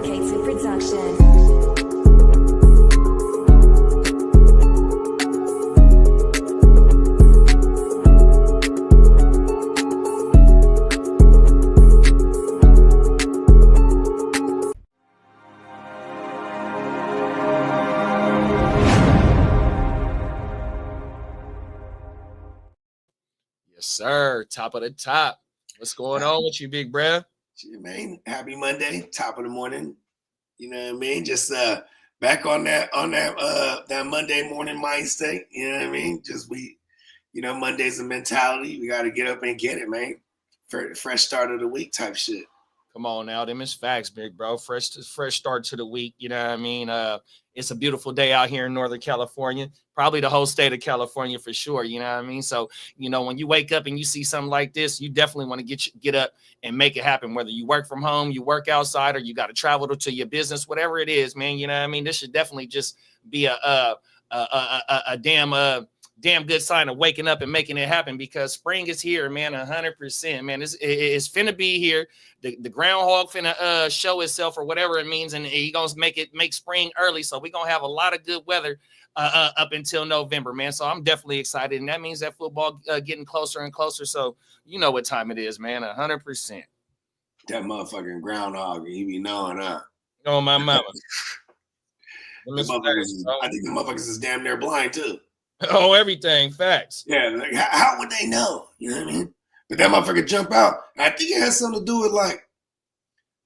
dedicated production. Yes, sir. Top of the top. What's going on with you, big bruh? Shit, man. Happy Monday, top of the morning. You know what I mean? Just back on that Monday morning mind state. You know what I mean? Just Monday's a mentality. We got to get up and get it, man. Fresh start of the week type shit. Come on now, them is facts, big bro. Fresh start to the week. You know what I mean? It's a beautiful day out here in Northern California, probably the whole state of California for sure. You know what I mean? So, when you wake up and you see something like this, you definitely want to get up and make it happen. Whether you work from home, you work outside, or you got to travel to your business, whatever it is, man. You know what I mean? This should definitely just be a damn good sign of waking up and making it happen, because spring is here, man. 100%, man. It's finna be here. The groundhog finna show itself, or whatever it means, and he gonna make spring early. So we're gonna have a lot of good weather up until November, man. So I'm definitely excited, and that means that football getting closer and closer. So you know what time it is, man. 100%. That motherfucking groundhog, he be knowing, Oh, my mama. I think the motherfuckers is damn near blind too. Oh, everything. Facts. Yeah, like, how would they know? You know what I mean? But that motherfucker jump out. I think it has something to do with like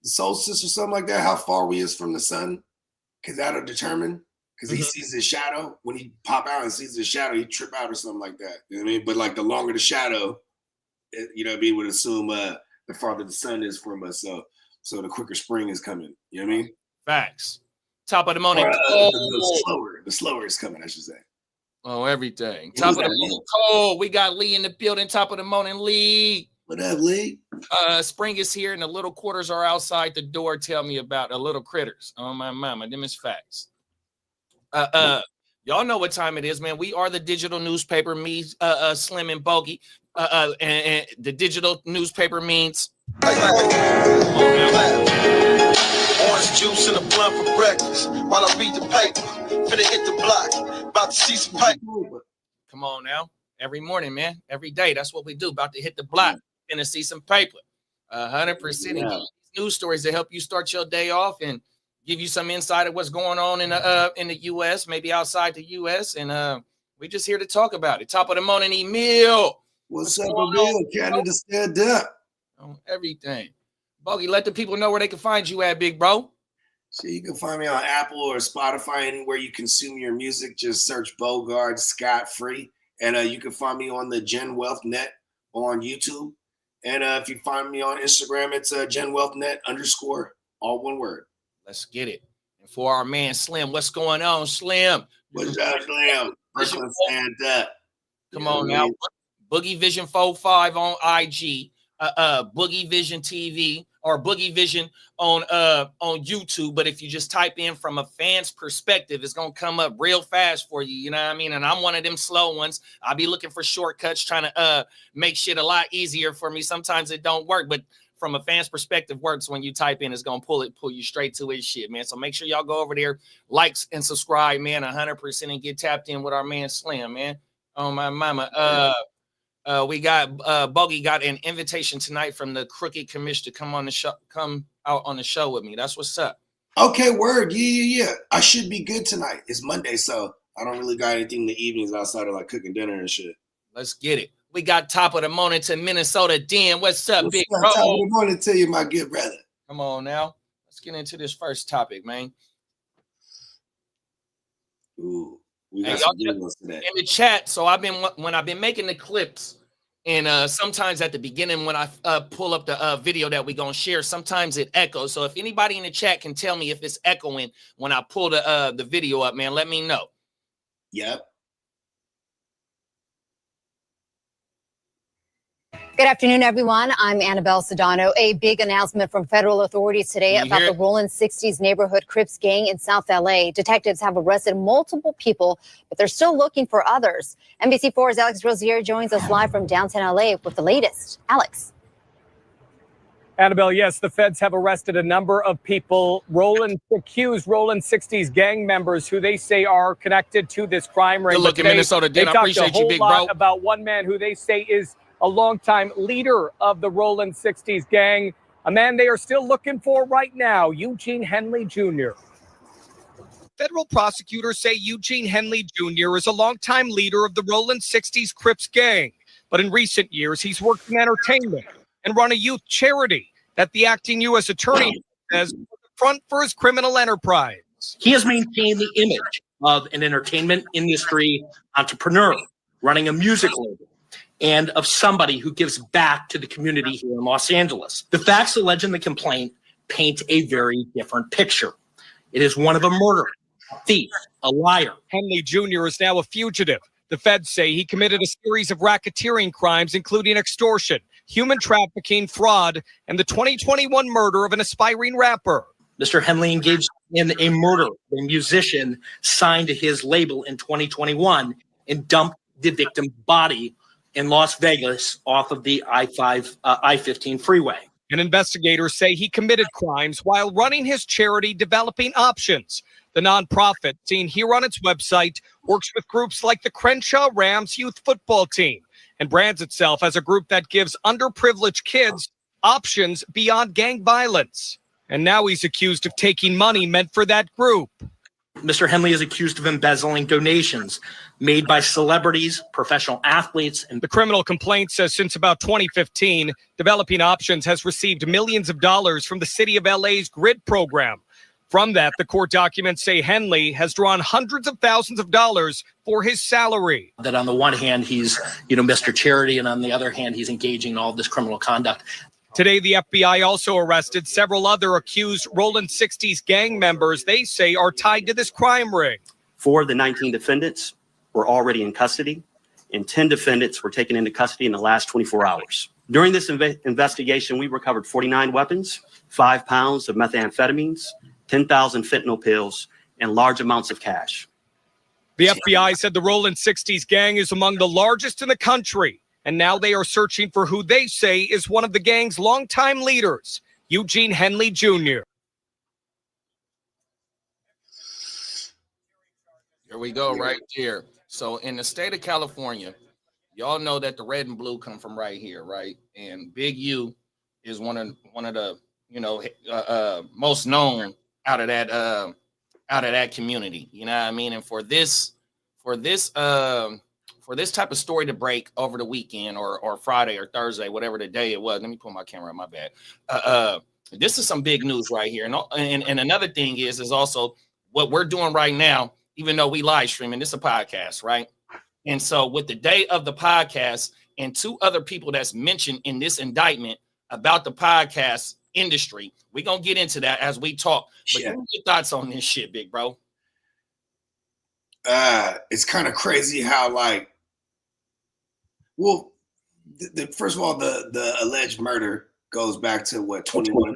the solstice or something like that, how far we is from the sun, because that'll determine, because he sees his shadow. When he pop out and sees his shadow, he trip out or something like that. You know what I mean? But like the longer the shadow, we would assume the farther the sun is from us. So the quicker spring is coming. You know what I mean? Facts. Top of the morning. The slower is coming, I should say. Oh, everything. Top of the morning. Cole, we got Lee in the building. Top of the morning, Lee. What up, Lee? Spring is here, and the little quarters are outside the door. Tell me about the little critters. Oh, my mama. Them is facts. Y'all know what time it is, man. We are the digital newspaper. Me, Slim, and Bogey. And the digital newspaper means... Orange juice and a blunt for breakfast while I read the paper. Finna hit the block, about to see some paper. Come on now. Every morning, man. Every day. That's what we do. About to hit the block. Finna see some paper. 100%. Yeah. News stories to help you start your day off and give you some insight of what's going on in the U.S., maybe outside the U.S. And we just here to talk about it. Top of the morning, Emil. What's up, Emil? Canada stand up. On everything. Bogey, let the people know where they can find you at, big bro. So you can find me on Apple or Spotify, anywhere you consume your music. Just search Bogard Scott Free. And you can find me on the Gen Wealth Net on YouTube. And if you find me on Instagram, it's Gen Wealth Net _ all one word. Let's get it. And for our man Slim, what's going on, Slim? What's up, Slim? Brooklyn stand up. Come on now. Boogie Vision 45 on IG. Boogie Vision TV or Boogie Vision on YouTube. But if you just type in from a fan's perspective, it's gonna come up real fast for you. You know what I mean? And I'm one of them slow ones. I'll be looking for shortcuts, trying to make shit a lot easier for me. Sometimes it don't work, but from a fan's perspective works. When you type in, it's gonna pull you straight to his shit, man. So make sure y'all go over there, likes and subscribe, man, 100%, and get tapped in with our man Slim, man. Oh my mama. We got Bogey got an invitation tonight from the Crooked Commission to come out on the show with me. That's what's up. Okay, word. Yeah. I should be good tonight. It's Monday, so I don't really got anything in the evenings outside of like cooking dinner and shit. Let's get it. We got top of the morning to Minnesota. Dan, what's up, big bro? Top of the morning to you, my good brother. Come on now. Let's get into this first topic, man. Ooh. We got some good ones today. In the chat, so when I've been making the clips, and sometimes at the beginning when I pull up the video that we're gonna share, sometimes it echoes. So if anybody in the chat can tell me if it's echoing when I pull the video up, man, let me know. Yep. Good afternoon, everyone. I'm Annabelle Sedano. A big announcement from federal authorities today about the Rolling 60s neighborhood Crips gang in South LA. Detectives have arrested multiple people, but they're still looking for others. NBC4's Alex Rosier joins us live from downtown LA with the latest. Alex. Annabelle, yes, the feds have arrested a number of people, accused Roland 60s gang members who they say are connected to this crime ring. Good looking Minnesota They Den. I talked appreciate a you, whole big lot bro. about one man who they say is a longtime leader of the Roland 60s gang, a man they are still looking for right now, Eugene Henley Jr. Federal prosecutors say Eugene Henley Jr. is a longtime leader of the Roland 60s Crips gang. But in recent years, he's worked in entertainment and run a youth charity that the acting U.S. attorney says was the front for his criminal enterprise. He has maintained the image of an entertainment industry entrepreneur running a music label and of somebody who gives back to the community here in Los Angeles. The facts alleged in the complaint paint a very different picture. It is one of a murderer, a thief, a liar. Henley Jr. is now a fugitive. The feds say he committed a series of racketeering crimes, including extortion, human trafficking, fraud, and the 2021 murder of an aspiring rapper. Mr. Henley engaged in a murder. A musician signed to his label in 2021 and dumped the victim's body in Las Vegas off of the I-15 freeway. And investigators say he committed crimes while running his charity Developing Options. The nonprofit, seen here on its website, works with groups like the Crenshaw Rams youth football team and brands itself as a group that gives underprivileged kids options beyond gang violence. And now he's accused of taking money meant for that group. Mr. Henley is accused of embezzling donations made by celebrities, professional athletes, and the criminal complaint says since about 2015, Developing Options has received millions of dollars from the city of LA's GRID program. From that, the court documents say Henley has drawn hundreds of thousands of dollars for his salary. That on the one hand, he's, Mr. Charity, and on the other hand, he's engaging in all this criminal conduct. Today, the FBI also arrested several other accused Roland 60s gang members they say are tied to this crime ring. 4 of the 19 defendants were already in custody, and 10 defendants were taken into custody in the last 24 hours. During this investigation, we recovered 49 weapons, 5 pounds of methamphetamines, 10,000 fentanyl pills, and large amounts of cash. The FBI said the Roland 60s gang is among the largest in the country, and now they are searching for who they say is one of the gang's longtime leaders, Eugene Henley Jr. Here we go, right here. So in the state of California, y'all know that the red and blue come from right here, right? And Big U is one of the most known out of that community. You know what I mean? And for this type of story to break over the weekend or Friday or Thursday, whatever the day it was. Let me pull my camera on, my bad. This is some big news right here. And another thing is also what we're doing right now, even though we live streaming, this is a podcast, right? And so with the day of the podcast and 2 other people that's mentioned in this indictment about the podcast industry, we're going to get into that as we talk. But what are your thoughts on this shit, big bro? It's kind of crazy how, first of all, the alleged murder goes back to what, 21?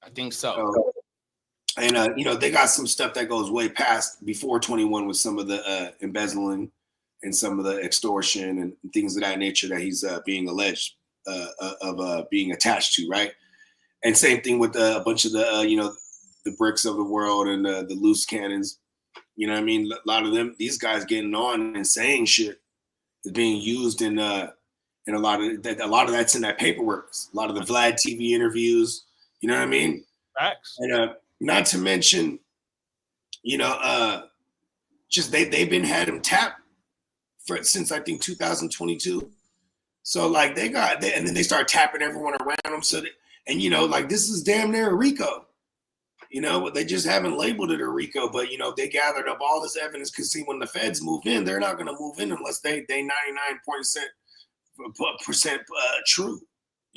I think so. And they got some stuff that goes way past before 21 with some of the embezzling and some of the extortion and things of that nature that he's being alleged of being attached to, right? And same thing with a bunch of the bricks of the world and the loose cannons. You know what I mean? A lot of them, these guys getting on and saying shit is being used in a lot of that's in that paperwork. A lot of the Vlad TV interviews. You know what I mean? Facts. And not to mention, just they've been had him tapped since I think 2022. So and then they start tapping everyone around them. So this is damn near a RICO. They just haven't labeled it a RICO, but they gathered up all this evidence because see, when the feds move in, they're not going to move in unless they 99% true,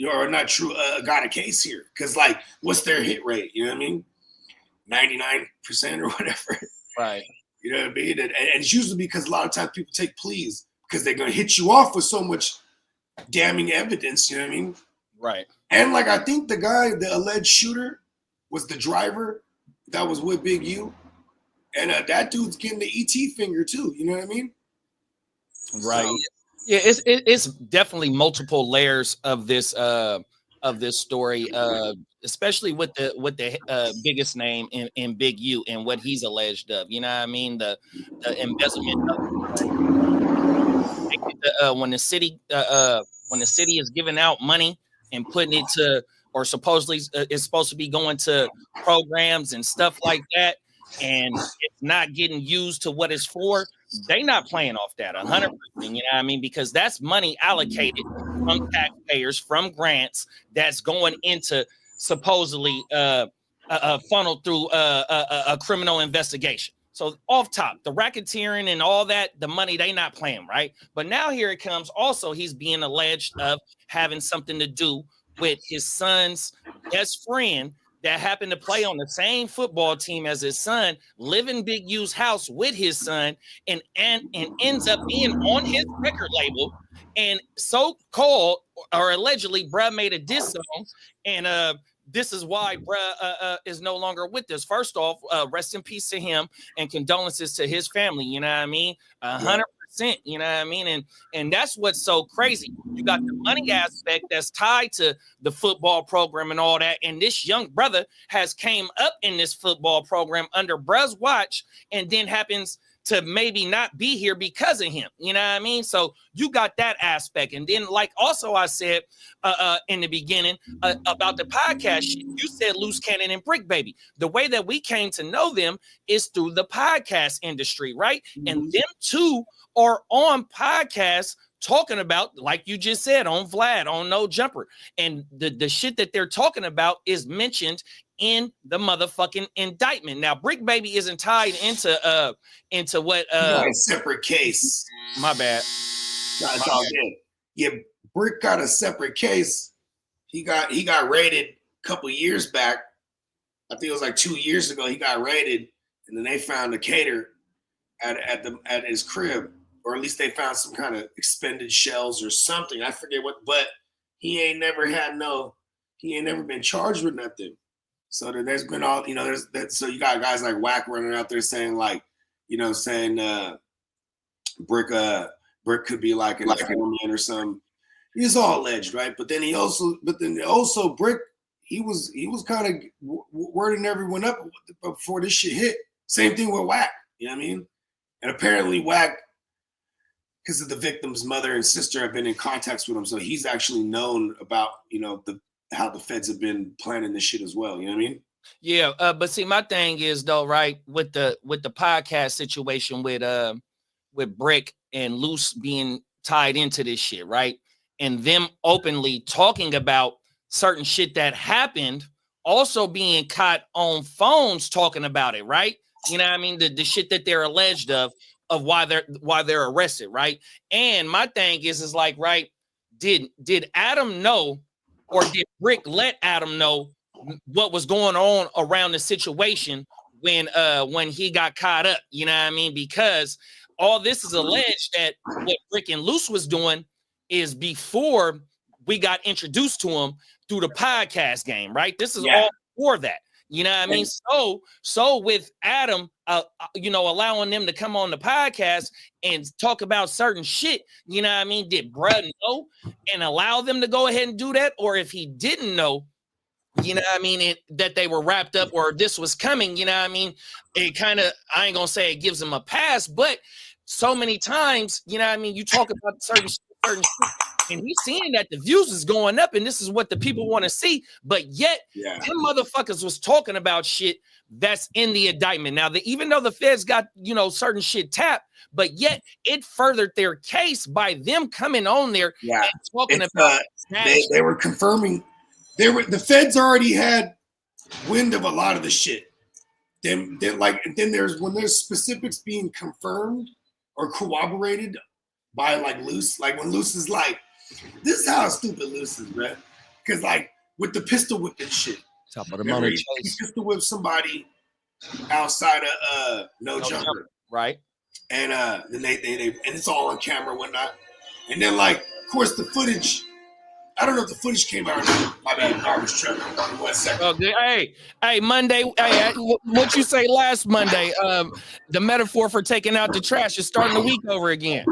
or not true, got a case here. Because what's their hit rate? You know what I mean? 99% or whatever. Right. You know what I mean? And it's usually because a lot of times people take pleas because they're going to hit you off with so much damning evidence. You know what I mean? Right. And I think the alleged shooter was the driver that was with Big U. And that dude's getting the ET finger too. You know what I mean? Right. So, yeah, it's definitely multiple layers of this of this story, especially with the biggest name in Big U and what he's alleged of. You know what I mean? The embezzlement of when the city is giving out money and putting it to, or supposedly it's supposed to be going to programs and stuff like that, and it's not getting used to what it's for. They not playing off that 100%, you know what I mean? Because that's money allocated from taxpayers, from grants that's going into supposedly funneled through a criminal investigation. So off top, the racketeering and all that, the money they not playing, right? But now here it comes. Also, he's being alleged of having something to do with his son's best friend that happened to play on the same football team as his son, live in Big U's house with his son, and ends up being on his record label. And so-called or allegedly, bruh made a diss song, and this is why bruh is no longer with us. First off, rest in peace to him and condolences to his family. You know what I mean? 100%. You know what I mean? And that's what's so crazy. You got the money aspect that's tied to the football program and all that. And this young brother has came up in this football program under bruh's watch, and then happens to maybe not be here because of him. You know what I mean? So you got that aspect. And then, like also I said in the beginning about the podcast shit, you said Loose Cannon and Brick Baby. The way that we came to know them is through the podcast industry, right? Mm-hmm. And them two are on podcasts talking about, like you just said, on Vlad, on No Jumper. And the shit that they're talking about is mentioned in the motherfucking indictment. Now, Brick Baby isn't tied into what a separate case. My bad. It's all good. Yeah, Brick got a separate case. He got raided a couple years back. I think it was like 2 years ago. He got raided, and then they found a cater at his crib, or at least they found some kind of expended shells or something. I forget what, but he ain't never been charged with nothing. So there's been all, there's that. So you got guys like Wack running out there saying like, Brick could be like an informant or something. It's all alleged, right? But then also Brick, he was kind of wording everyone up before this shit hit. Same thing with Wack, you know what I mean? And apparently Wack, because of the victim's mother and sister, have been in contact with him, so he's actually known about how the feds have been planning this shit as well. You know what I mean? Yeah, but see, my thing is though, right, with the podcast situation with Brick and Loose being tied into this shit, right, and them openly talking about certain shit that happened, also being caught on phones talking about it, right? You know what I mean? The shit that they're alleged of why they're arrested, right? And my thing is like, right, did Adam know, or did Brick let Adam know what was going on around the situation when he got caught up? You know what I mean? Because all this is alleged that what Brick and Loose was doing is before we got introduced to him through the podcast game, right? This is all before that. You know what I mean? So with Adam, allowing them to come on the podcast and talk about certain shit, you know what I mean? Did bruh know and allow them to go ahead and do that? Or if he didn't know, you know what I mean, that they were wrapped up or this was coming, you know what I mean? It kind of, I ain't gonna say it gives them a pass, but so many times, you know what I mean, you talk about certain shit, and he's seeing that the views is going up and this is what the people want to see, but yet them motherfuckers was talking about shit that's in the indictment. Now, even though the feds got, certain shit tapped, but yet it furthered their case by them coming on there and talking about they were confirming. The feds already had wind of a lot of the shit. Then there's when there's specifics being confirmed or corroborated by like Loose, like when Loose is like, this is how stupid Loose is, man. Because like with the pistol whipping shit, top of the money, he pistol whipped somebody outside of no jumper, right? And then they and it's all on camera and whatnot. And then like, of course, the footage. I don't know if the footage came out or not. My bad, garbage truck. 1 second. Okay. Hey, Monday. Hey, what you say last Monday? The metaphor for taking out the trash is starting the week over again.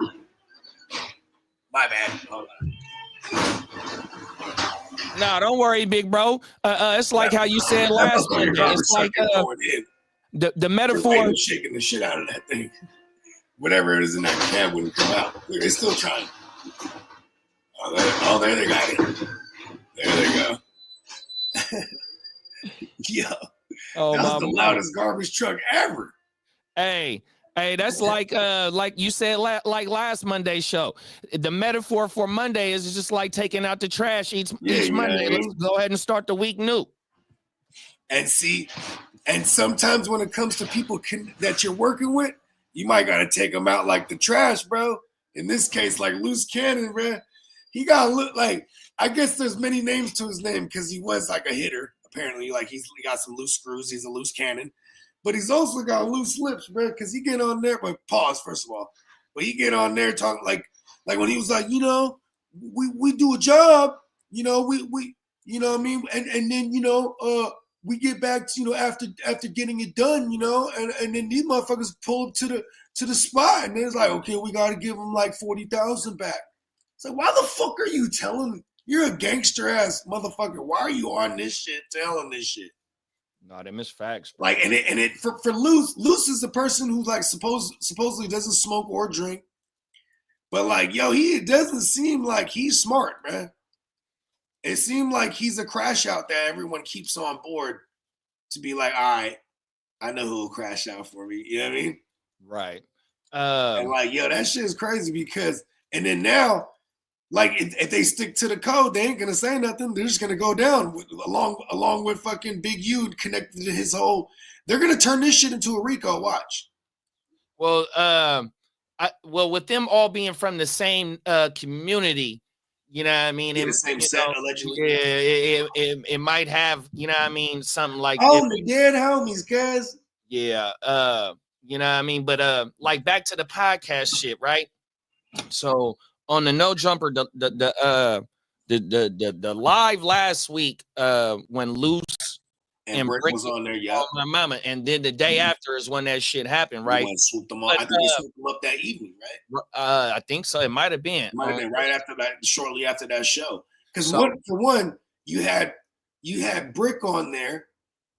My bad. Hold on. No, don't worry, big bro. It's like how you said last Monday. It's like the metaphor. Shaking the shit out of that thing. Whatever it is in that can wouldn't come out. They're still trying. Oh, there they got it. There they go. Yo, oh, that was the loudest garbage truck ever. Hey, that's like you said, like last Monday's show. The metaphor for Monday is just like taking out the trash each Monday. Let's go ahead and start the week new. And see, and sometimes when it comes to people that you're working with, you might got to take them out like the trash, bro. In this case, like Loose Cannon, bro. He got to look like, I guess there's many names to his name because he was like a hitter. Apparently, like he got some loose screws. He's a loose cannon. But he's also got loose lips, bro, because he get on there, but pause, first of all. But he get on there talking like when he was like, you know, we do a job, you know, we you know what I mean? And then, you know, we get back to, you know, after getting it done, you know, and then these motherfuckers pull up to the spot, and then it's like, okay, we got to give them like 40,000 back. It's like, why the fuck are you telling? You're a gangster ass motherfucker. Why are you on this shit, telling this shit? No, them is facts, bro. Like, and it for Luce is the person who like supposedly doesn't smoke or drink, but like, yo, he doesn't seem like he's smart, man. It seemed like he's a crash out that everyone keeps on board to be like, all right, I know who will crash out for me. You know what I mean? Right. And like, yo, that shit is crazy because, and then now, like, if they stick to the code, they ain't gonna say nothing. They're just gonna go down along with fucking Big U connected to his whole. They're gonna turn this shit into a RICO. Watch. Well, with them all being from the same community, you know what I mean? The same set, allegedly. Yeah, it might have, you know what I mean, something like the dead homies, guys. Yeah, you know what I mean? But like back to the podcast shit, right? So on the No Jumper, the live last week, when Loose and Brick was on there, yeah, my mama, and then the day after is when that shit happened, right? Swooped them up. I think they swooped them up that evening, right? I think so. It might have been. Might have been right after that, shortly after that show. Because for one, you had Brick on there,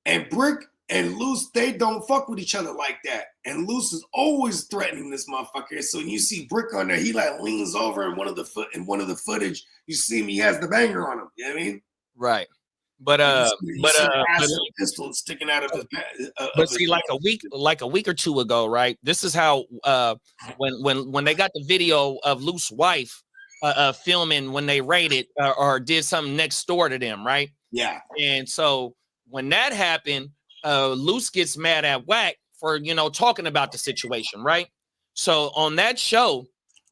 and Brick and Loose, they don't fuck with each other like that. And Loose is always threatening this motherfucker. So when you see Brick on there, he like leans over in one of the footage. You see him, he has the banger on him. You know what I mean? Right. But pistol sticking out of his but see, like a week or two ago, right? This is how when they got the video of Loose wife filming when they raided or did something next door to them, right? Yeah. And so when that happened, Loose gets mad at Wack for, you know, talking about the situation, right? So on that show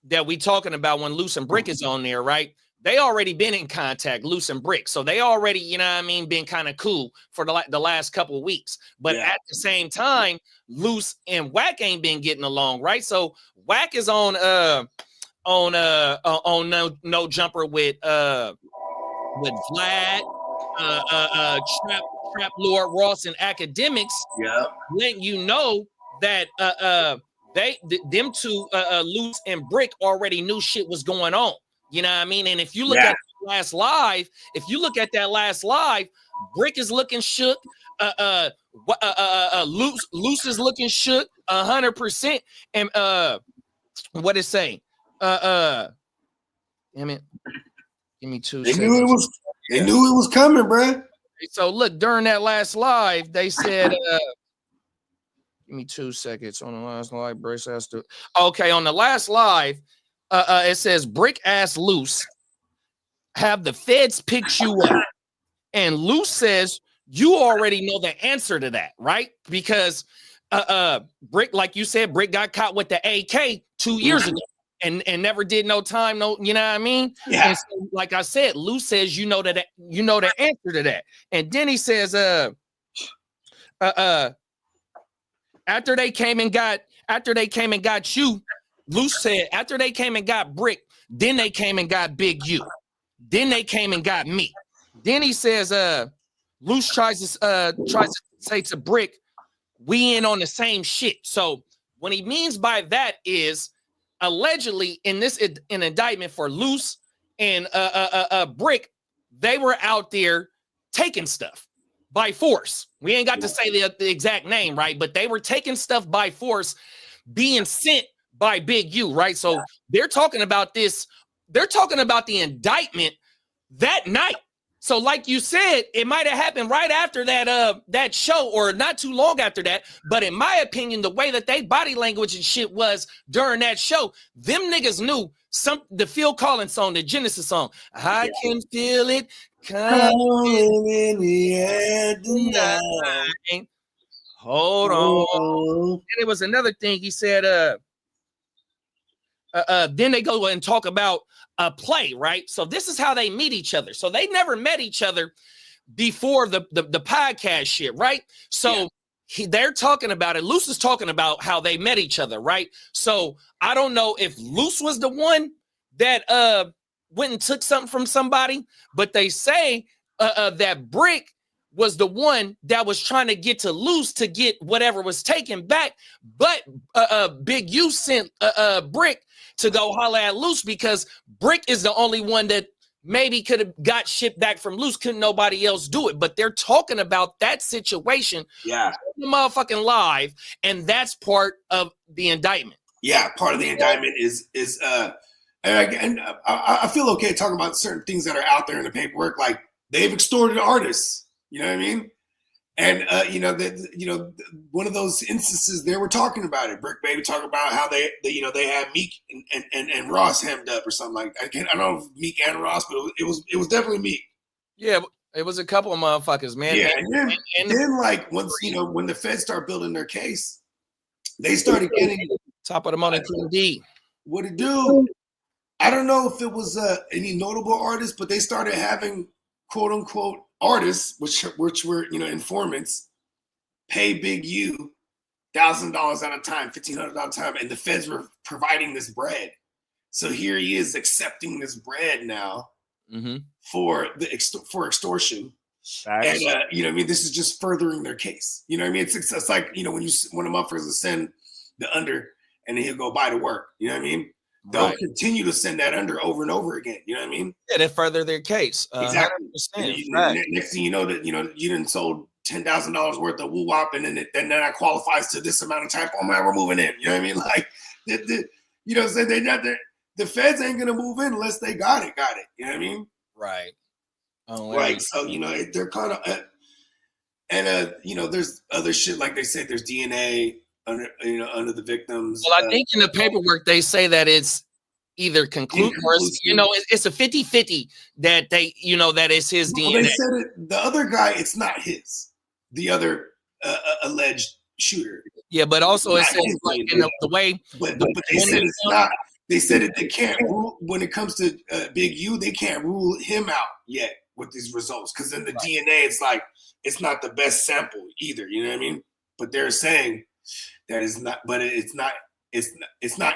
that we talking about when Loose and Brick is on there, right? They already been in contact, Loose and Brick. So they already, you know what I mean, been kind of cool for the last couple of weeks. But at the same time, Loose and Wack ain't been getting along, right? So Wack is on No Jumper with Vlad, Trap Lord Ross and Academics, letting you know that them two, Loose and Brick, already knew shit was going on. You know what I mean? And if you look at the last live, Brick is looking shook. Loose is looking shook 100%. And what it say? Damn it. Give me 2 seconds. They knew it was coming, bro. So look, during that last live, they said, give me 2 seconds on the last live. Brace has to. Okay, on the last live, it says Brick asked Loose, have the feds picked you up? And Loose says, you already know the answer to that, right? Because Brick, like you said, Brick got caught with the AK 2 years ago and never did no time, you know what I mean? Yeah. And so, like I said, Loose says you know the answer to that. And then he says, after they came and got you, Loose said, after they came and got Brick, then they came and got Big U. Then they came and got me. Then he says, Loose tries to say to Brick, we in on the same shit. So what he means by that is allegedly in an indictment for Loose and Brick, they were out there taking stuff by force. We ain't got to say the exact name, right? But they were taking stuff by force, being sent by Big U, right? So they're talking about this. They're talking about the indictment that night. So like you said, it might have happened right after that show or not too long after that. But in my opinion, the way that they body language and shit was during that show, them niggas knew the Phil Collins song, the Genesis song. I can feel it coming in the air tonight. Hold on. And it was another thing he said, then they go and talk about a play, right? So this is how they meet each other. So they never met each other before the podcast shit, right? So they're talking about it. Luce is talking about how they met each other, right? So I don't know if Luce was the one that went and took something from somebody, but they say that Brick was the one that was trying to get to Luce to get whatever was taken back. But Big U sent Brick to go holler at Luce because Brick is the only one that maybe could have got shit back from Luce. Couldn't nobody else do it. But they're talking about that situation. Yeah. Motherfucking live. And that's part of the indictment. Yeah. Part of the indictment is I feel okay talking about certain things that are out there in the paperwork. Like they've extorted artists. You know what I mean? And one of those instances they were talking about it. Brick Baby talking about how they had Meek and Ross hemmed up or something like that. I don't know if Meek and Ross, but it was definitely Meek. Yeah, it was a couple of motherfuckers, man. Yeah, and then like once when the feds start building their case, they started getting top of the morning D. What it do? I don't know if it was any notable artists, but they started having quote unquote artists, which were informants, pay Big U $1,000 at a time, $1,500 at a time, and the feds were providing this bread. So here he is accepting this bread now for extortion, and this is just furthering their case. You know what I mean? It's like when a motherfuckers send the under, and then he'll go buy to work. You know what I mean? They'll continue to send that under over and over again. You know what I mean? Yeah, to further their case. Exactly. Next thing you know that you didn't sold $10,000 worth of woo wop, and then that qualifies to this amount of time. Oh man, we're moving in. You know what I mean? Like, so the feds ain't gonna move in unless they got it. You know what I mean? Right. Right. So they're kind of, there's other shit like they said. There's DNA under the victims. Well, I think in the paperwork they say that it's either conclusive or it's a 50-50 that they that is his DNA. They said the other guy, it's not his. The other alleged shooter. Yeah, but also it says like the way. But they said it's not. They said that they can't rule when it comes to Big U. They can't rule him out yet with these results because in the DNA, it's like it's not the best sample either. You know what I mean? But they're saying that is not, but it's not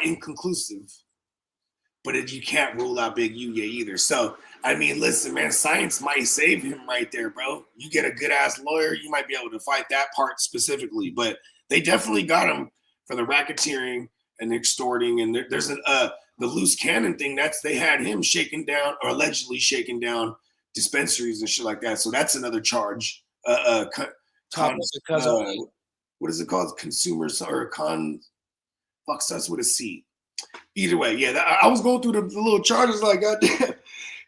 inconclusive. But you can't rule out Big U yet either. So I mean, listen, man, science might save him right there, bro. You get a good ass lawyer, you might be able to fight that part specifically. But they definitely got him for the racketeering and extorting. And there's the loose cannon thing. They had him shaking down or allegedly shaking down dispensaries and shit like that. So that's another charge. What is it called? Consumers or starts with a C. Either way, yeah. I was going through the little charges like, goddamn,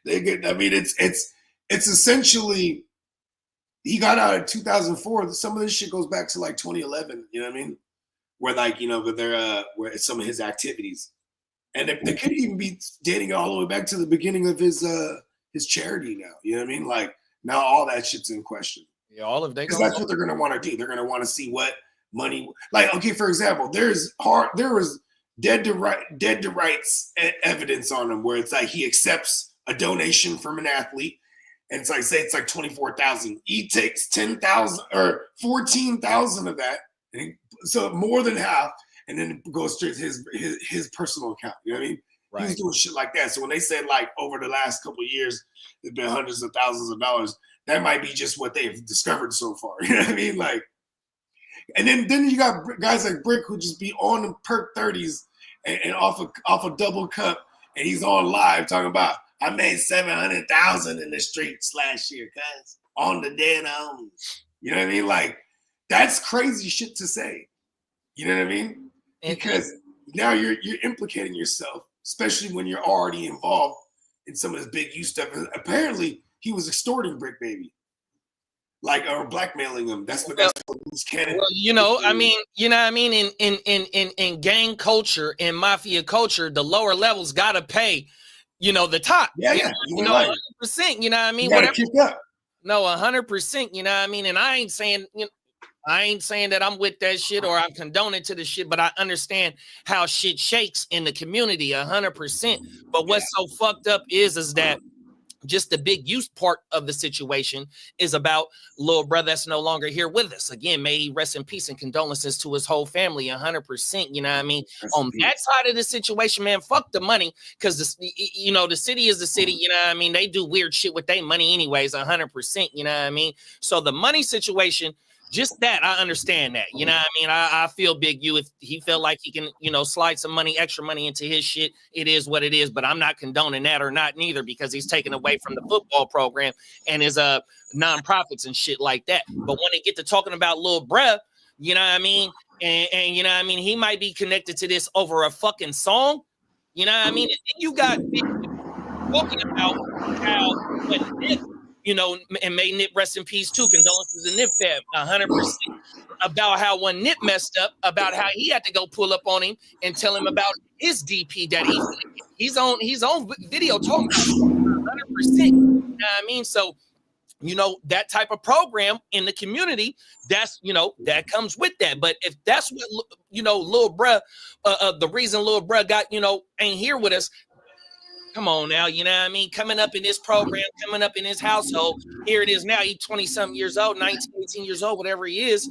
they get. I mean, it's essentially he got out in 2004. Some of this shit goes back to like 2011. You know what I mean? Where where some of his activities, and they could even be dating all the way back to the beginning of his charity now. You know what I mean? Like now all that shit's in question. Yeah, all of that. Because that's what they're going to want to do. They're going to want to see what money, like, okay, for example, there was dead to rights evidence on him where it's like he accepts a donation from an athlete, and it's like, say it's like 24,000. He takes 10,000 or 14,000 of that, so more than half, and then it goes straight to his personal account. You know what I mean? Right. He's doing shit like that. So when they said like over the last couple of years, there's been hundreds of thousands of dollars. That might be just what they've discovered so far. You know what I mean? Like, and then you got guys like Brick who just be on the perk 30s and off a double cup, and he's on live talking about, I made 700,000 in the streets last year, cuz on the dead homies. You know what I mean? Like, that's crazy shit to say. You know what I mean? Because now you're implicating yourself, especially when you're already involved in some of this big U stuff. And apparently, he was extorting Brick Baby, like, or blackmailing him. That's what he's canon. Well, I mean, in gang culture, in mafia culture, the lower levels gotta pay, the top. Yeah. 100%. You know what I mean? Whatever. Keep up. No, 100%. You know what I mean? And I ain't saying that I'm with that shit or I'm condoning to the shit, but I understand how shit shakes in the community 100%. But what's so fucked up is that just the big use part of the situation is about little brother that's no longer here with us. Again, may he rest in peace and condolences to his whole family 100%. You know what I mean? On that side of the situation, man, fuck the money, because the city is the city. You know what I mean? They do weird shit with their money anyways 100%. You know what I mean? So the money situation, just that, I understand that. You know what I mean? I feel Big U. If he felt like he can, slide some extra money into his shit, it is what it is. But I'm not condoning that or not neither, because he's taken away from the football program and his nonprofits and shit like that. But when they get to talking about Lil Bruh, you know what I mean? And you know what I mean? He might be connected to this over a fucking song. You know what I mean? And then you got Big U talking about how when Nick, and may Nip rest in peace too. Condolences to Nip fam, 100%. About how when Nip messed up, about how he had to go pull up on him and tell him about his DP that he's on video talking about 100%. You know what I mean? So, that type of program in the community, that's, that comes with that. But if that's what, Lil Bruh, the reason Lil Bruh got, ain't here with us, come on now, you know what I mean? Coming up in this program, coming up in his household. Here it is now. He's 20-something years old, 19, 18 years old, whatever he is.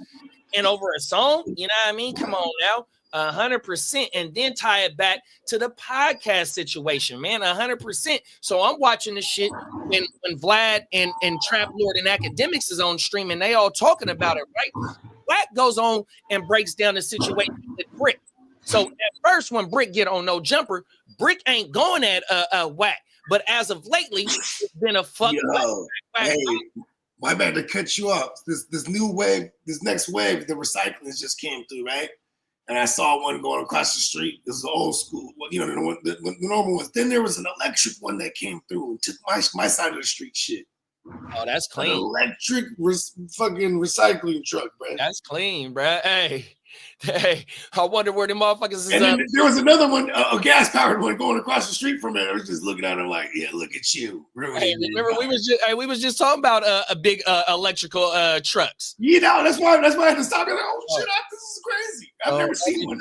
And over a song, you know what I mean? Come on now, 100%. And then tie it back to the podcast situation, man, 100%. So I'm watching this shit when Vlad and Trap Lord and Academics is on stream and they all talking about it, right? Vlad goes on and breaks down the situation with Brick. So at first, when Brick get on No Jumper, Brick ain't going at Whack. But as of lately, it's been a fuck. Hey, my bad to cut you off. This new wave, this next wave, the recycling just came through, right? And I saw one going across the street. This is old school. Well, the normal ones. Then there was an electric one that came through and took my side of the street shit. Oh, that's clean. An electric fucking recycling truck, bro. That's clean, bro. Hey, I wonder where the motherfuckers is. And then there was another one, a gas-powered one going across the street from it. I was just looking at him like, yeah, look at you. Hey, remember we was just talking about a big electrical trucks. That's why I had to stop. I was like, oh shit, this is crazy. I've never seen one.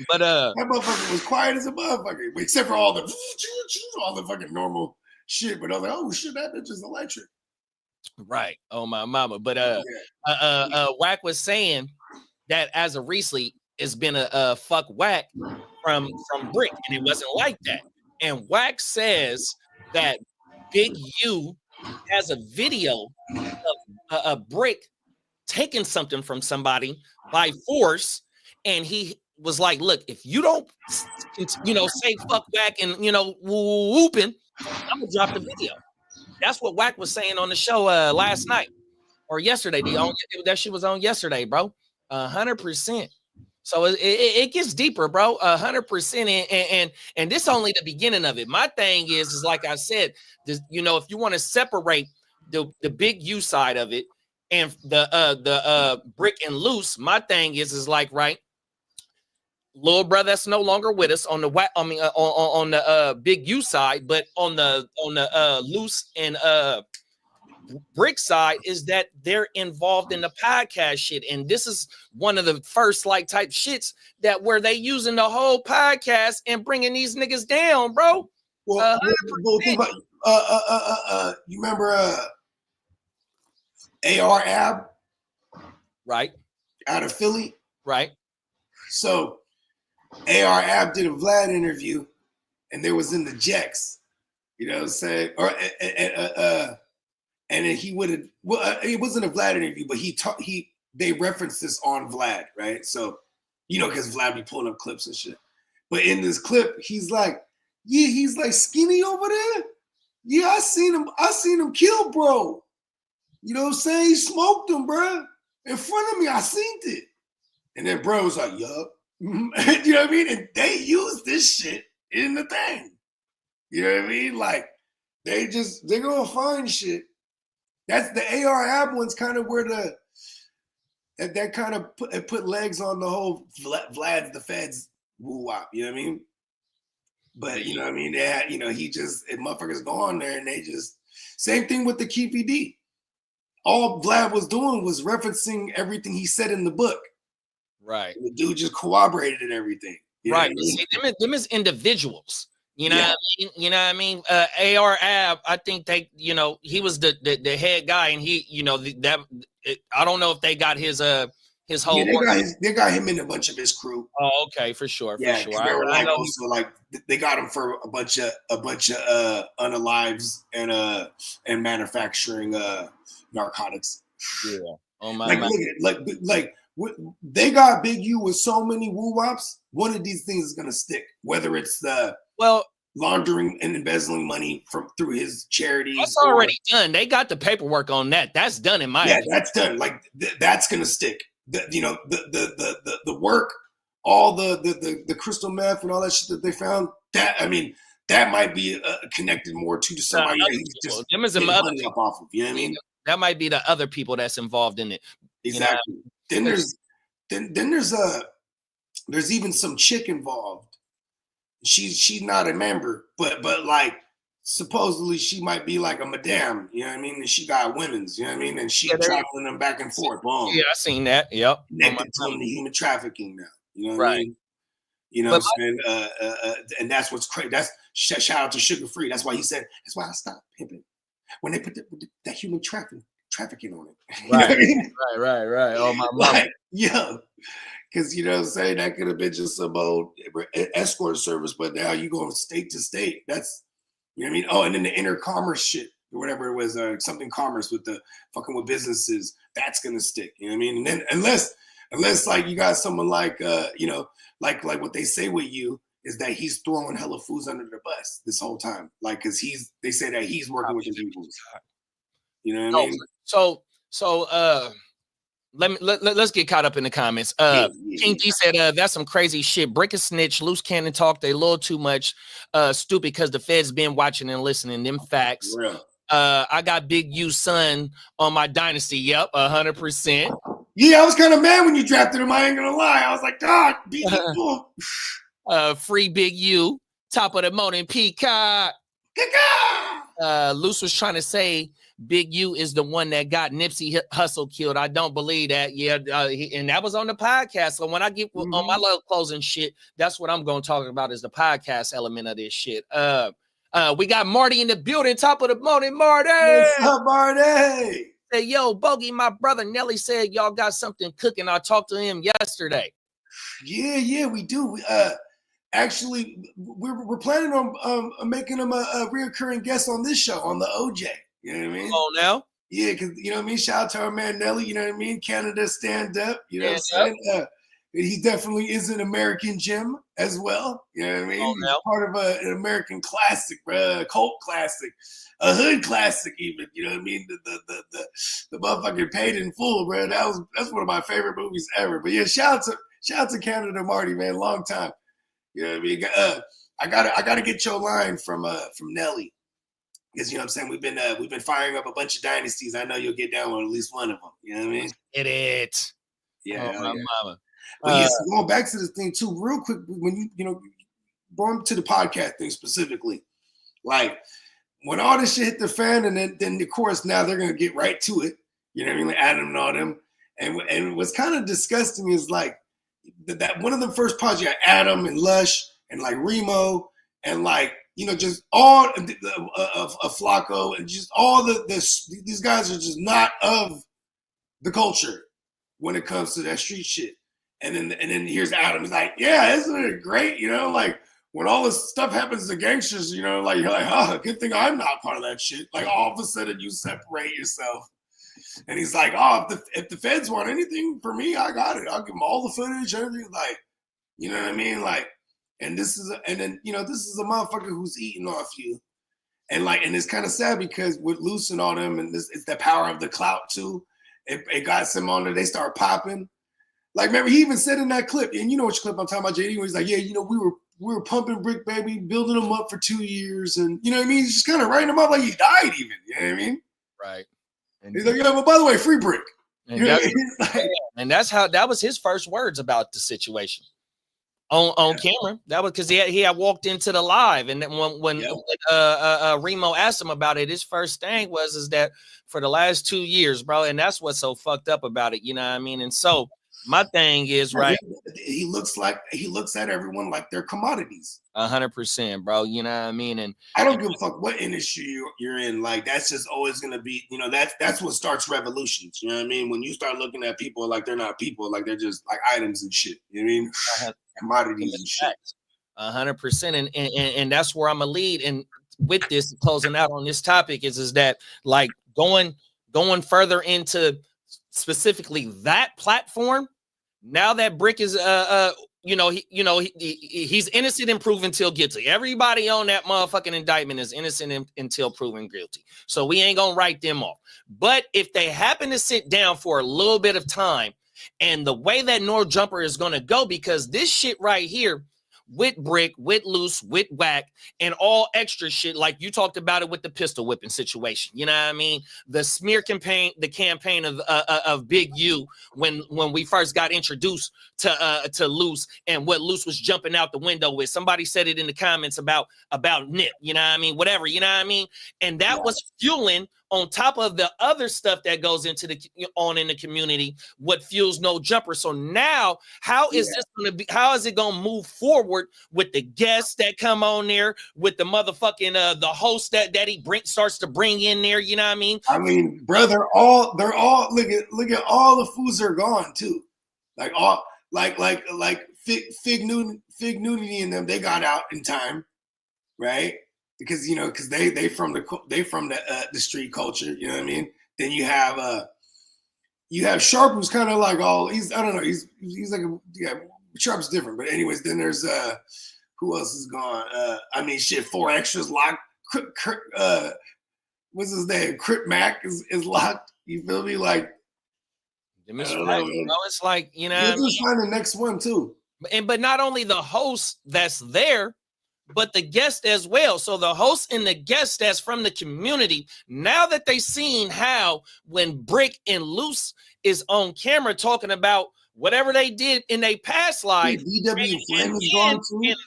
But that motherfucker was quiet as a motherfucker, except for all the fucking normal shit. But I was like, oh shit, that bitch is electric. Right. Oh my mama. But Wack was saying that as of recently, it's been a fuck Whack from Brick, and it wasn't like that. And Whack says that Big U has a video of a Brick taking something from somebody by force, and he was like, "Look, if you don't, say fuck Whack and whooping, I'm gonna drop the video." That's what Whack was saying on the show last night or yesterday. That shit was on yesterday, bro. 100%. So it gets deeper, bro. 100%. And this only the beginning of it. My thing is like I said, if you want to separate the Big U side of it and the Brick and Loose, my thing is like, right, Lil Bruh that's no longer with us on the on the Big U side, but on the Loose and Brick side is that they're involved in the podcast shit, and this is one of the first type shits that where they using the whole podcast and bringing these niggas down, bro. Well, think about, you remember AR Ab, right, out of Philly, right? So AR Ab did a Vlad interview, and there was in the Jacks, you know what I'm saying, or and then he would have. Well, it wasn't a Vlad interview, but they referenced this on Vlad, right? So, because Vlad be pulling up clips and shit. But in this clip, he's like, Yeah, he's like skinny over there. Yeah, I seen him kill bro. You know what I'm saying? He smoked him, bro. In front of me, I seen it. And then bro was like, yup. You know what I mean? And they use this shit in the thing. You know what I mean? Like, they're gonna find shit. That's the AR app one's kind of where that kind of put legs on the whole Vlad's the feds woo-wop, you know what I mean? But you know what I mean? They had, motherfuckers go on there and they just, same thing with the Keefy D. All Vlad was doing was referencing everything he said in the book. Right. And the dude just corroborated everything. Right. See, them as individuals. You know what I mean? You know what I mean? AR Ab, I think he was the head guy, and he, I don't know if they got his whole. Yeah, they got him in a bunch of his crew. Oh, okay, for sure. Yeah, for sure. They were they got him for a bunch of unalives and manufacturing narcotics. Yeah. Oh my. They got Big U with so many woo-wops. One of these things is gonna stick, whether it's the laundering and embezzling money through his charities. That's already done. They got the paperwork on that. That's done in my opinion. That's done. Like that's gonna stick. The work, all the crystal meth and all that shit that they found. That might be connected more to somebody that he's just getting money up off of. You know what I mean? That might be the other people that's involved in it. Exactly. Then there's even some chick involved. She's not a member, but like supposedly she might be like a madame, you know what I mean? And she got women's, you know what I mean? And she traveling them back and forth. Boom. Yeah, I seen that. Yep. Connected to the human trafficking now. You know what I mean? You know what I'm saying? And that's what's crazy. That's shout out to Sugar Free. That's why he said, that's why I stopped pimping. When they put that human trafficking on it. You know what I mean? Right. Oh my mama. Yeah. Because, you know what I'm saying, that could have been just some old escort service, but now you go state to state. That's, you know what I mean? Oh, and then the inter-commerce shit, or whatever it was, something commerce with the fucking with businesses, that's going to stick. You know what I mean? And then unless like you got someone like, like what they say with you is that he's throwing hella fools under the bus this whole time. Like, because they say that he's working with the people. You know what I mean? Let's get caught up in the comments. King D said that's some crazy shit. Break a snitch, loose cannon talk. They a little too much stupid because the feds been watching and listening. Them facts. I got Big U son on my dynasty. Yep, 100%. Yeah, I was kind of mad when you drafted him. I ain't gonna lie. I was like, God, free Big U, top of the morning, Peacock. Luce was trying to say Big U is the one that got Nipsey Hussle killed. I don't believe that. Yeah, and that was on the podcast. So when I get on my little closing shit, that's what I'm going to talk about is the podcast element of this shit. We got Marty in the building, top of the morning, Marty. What's up, Marty? Hey, yo, Bogey, my brother Nelly said y'all got something cooking. I talked to him yesterday. Yeah, we do. Actually, we're planning on making him a reoccurring guest on this show, on the OJ. You know what I mean? Oh, now? Yeah, because, you know what I mean? Shout out to our man Nelly, you know what I mean? Canada stand up, you know what I'm saying? He definitely is an American gem as well. You know what I mean? Oh, no. Part of an American classic, bro, a cult classic, a hood classic even. You know what I mean? The motherfucker Paid in Full, bro. That's one of my favorite movies ever. But yeah, shout out to Canada Marty, man. Long time. You know what I mean? I gotta get your line from Nelly. Because, you know what I'm saying, we've been firing up a bunch of dynasties. I know you'll get down with at least one of them. You know what I mean? Get it. Yeah. Oh, my mama. But so going back to this thing too, real quick, when going to the podcast thing specifically, like when all this shit hit the fan, and then of course now they're gonna get right to it. You know what I mean? Like Adam and all them. And what's kind of disgusting is like that one of the first pods you got Adam and Lush and like Remo and like, just all of Flacco and just all these guys are just not of the culture when it comes to that street shit. And then here's Adam. He's like, yeah, isn't it great? Like when all this stuff happens to gangsters, like you're like, oh, good thing I'm not part of that shit. Like all of a sudden you separate yourself. And he's like, oh, if the feds want anything for me, I got it. I'll give them all the footage, everything. Like, you know what I mean? Like, And this is this is a motherfucker who's eating off you. And it's kind of sad because with Luce and all them, and this it's the power of the clout too. It got some on there, they start popping. Like, remember, he even said in that clip, and you know which clip I'm talking about, JD, where he's like, yeah, we were pumping Brick Baby, building him up for 2 years, and you know what I mean? He's just kind of writing him up like he died even, you know what I mean? Right. And he's like, yeah, but by the way, free Brick. And, that was his first words about the situation. On camera, that was because he had walked into the live, and then when Remo asked him about it, his first thing was that for the last 2 years, bro, and that's what's so fucked up about it, you know what I mean? And so my thing is, right, he looks at everyone like they're commodities. 100%, bro. You know what I mean? And I don't give a fuck what industry you're in. Like, that's just always gonna be, that's what starts revolutions. You know what I mean? When you start looking at people like they're not people, like they're just like items and shit. You know what I mean? Commodities and shit. 100%, and that's where I'm gonna lead. And with this, closing out on this topic is that like going further into specifically that platform. Now that Brick is he's innocent and proven till guilty. Everybody on that motherfucking indictment is innocent until proven guilty. So we ain't gonna write them off. But if they happen to sit down for a little bit of time, and the way that No Jumper is gonna go, because this shit right here with Brick, with Luce, with Whack, and all extra shit, like you talked about it with the pistol whipping situation. You know what I mean? The smear campaign, the campaign of Big U when we first got introduced to Luce, and what Luce was jumping out the window with. Somebody said it in the comments about Nip. You know what I mean? Whatever. You know what I mean? And that was fueling, on top of the other stuff that goes into in the community, what fuels No Jumper. So now, how is this going to be? How is it going to move forward with the guests that come on there, with the motherfucking the host that he starts to bring in there? You know what I mean? I mean, bro, they're all look at all the foods are gone too. Like all like Fig Nudity and them, they got out in time, right? Because they from the street culture, you know what I mean. Then you have Sharp, who's kind of like he's like Sharp's different, but anyways, then there's who else is gone? I mean, shit, 4 extras locked. What's his name? Crip Mac is locked. You feel me? Like, it's like, you know, just find the next one too. But not only the host that's there, but the guest as well. So the host and the guest that's from the community, now that they seen how when Brick and Luce is on camera talking about whatever they did in their past life, and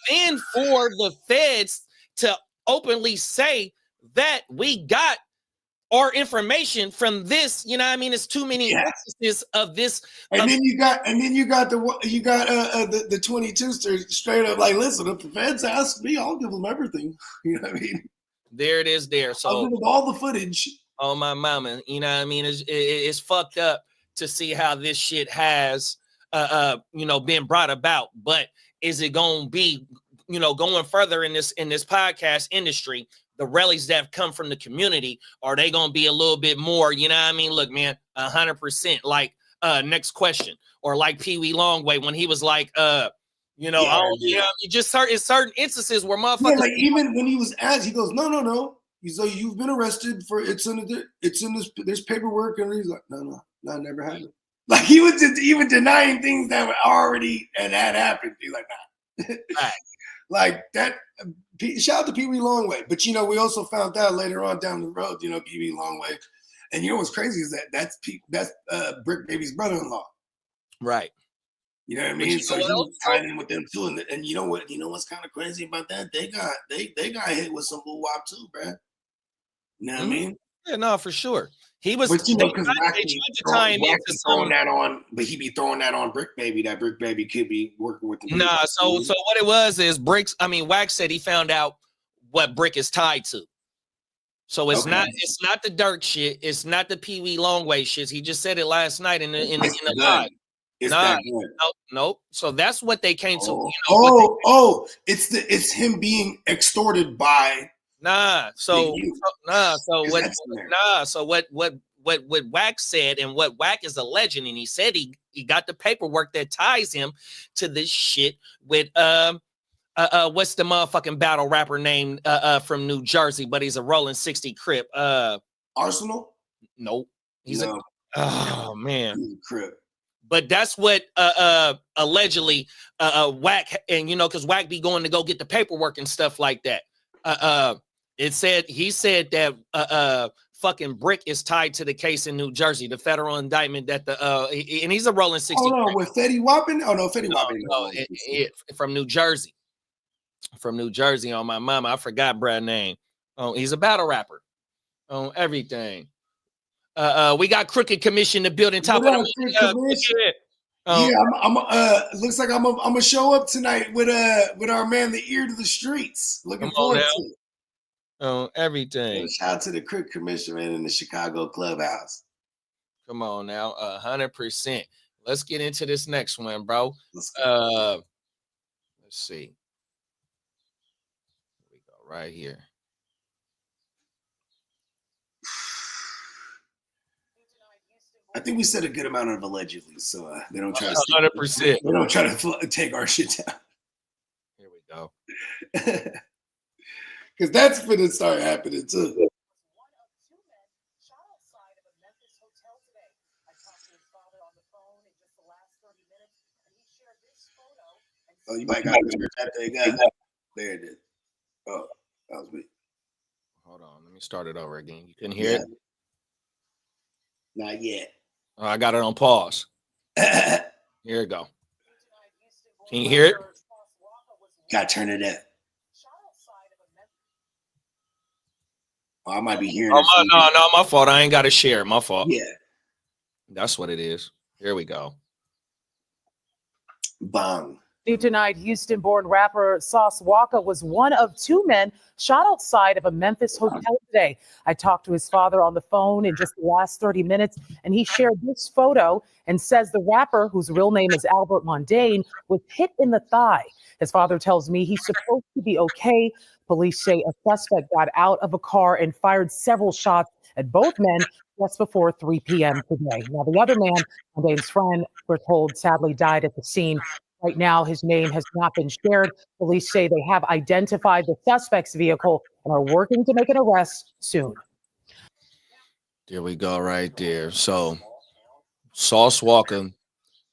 then for the feds to openly say that we got our information from this, you know what I mean? It's too many instances of this. And then you got the 22 straight up like, listen, if the feds ask me, I'll give them everything. You know what I mean? There it is there. So I'll give them all the footage. Oh, my mama. You know what I mean? It's fucked up to see how this shit has, been brought about. But is it going to be, going further in this podcast industry? The rallies that have come from the community, are they going to be a little bit more, you know what I mean? Look, man, 100%. Like, next question. Or like Pee Wee Longway when he was like, just certain instances where motherfuckers. Yeah, like even when he was asked, he goes, no. He's like, you've been arrested for there's paperwork, and he's like, no, never happened. Like he was just even denying things that were already and had happened. He's like, nah. Right. Like that. Shout out to Pee Wee Longway, but we also found out later on down the road, Pee Wee Longway, and what's crazy is that's Brick Baby's brother-in-law, right? You know what I mean? So he was tied in with them too, and you know what? You know what's kind of crazy about that? They got hit with some boo wop too, bro. You know what I mean? Yeah, no, for sure. He was, but because throwing that on, but he be throwing that on Brick Baby. That Brick Baby could be working with them. Nah, so what it was is Wax said he found out what Brick is tied to. So it's not the Dirk shit. It's not the Pee Wee Longway shit. He just said it last night in the live. Nope. So that's what they came to. It's him being extorted by. So what Wax said, and what Wack is alleging, and he said he got the paperwork that ties him to this shit with what's the motherfucking battle rapper name from New Jersey, but he's a Rolling 60 Crip. Arsenal? Nope. He's No. oh man. He's a Crip. But that's what allegedly Whack, and you know, because Whack be going to go get the paperwork and stuff like that. He said that fucking Brick is tied to the case in New Jersey, the federal indictment that and he's a Rolling 60. Oh no, with Fetty Wapin? Oh no, Fetty Wapin. No, from New Jersey. From New Jersey on my mama. I forgot Brad's name. Oh, he's a battle rapper on everything. We got Crooked Commission to build in top of the I'm looks like I'm gonna show up tonight with our man, the ear to the streets. Looking forward to it. On everything. Shout out to the Crooked Commission, man, in the Chicago clubhouse. Come on now, 100%. Let's get into this next one, bro. Let's see. Here we go right here. I think we said a good amount of allegedly, so they don't try 100%. They don't try to take our shit down. Here we go. Because that's gonna start happening too. Oh, you might got to turn that thing up. There it is. Oh, that was me. Hold on, let me start it over again. You couldn't hear it? Not yet. Oh, I got it on pause. Here we go. Can you hear it? Gotta turn it up. Oh, I might be hearing it. No, my fault. I ain't got to share. My fault. Yeah. That's what it is. Here we go. Bang. Tonight, Houston-born rapper Sauce Walker was one of two men shot outside of a Memphis hotel today. I talked to his father on the phone in just the last 30 minutes, and he shared this photo and says the rapper, whose real name is Albert Mondane, was hit in the thigh. His father tells me he's supposed to be okay. Police say a suspect got out of a car and fired several shots at both men just before 3 p.m. today. Now, the other man, Mondane's friend, we're told sadly died at the scene. Right now, his name has not been shared. Police say they have identified the suspect's vehicle and are working to make an arrest soon. There we go right there. So, Sauce Walker,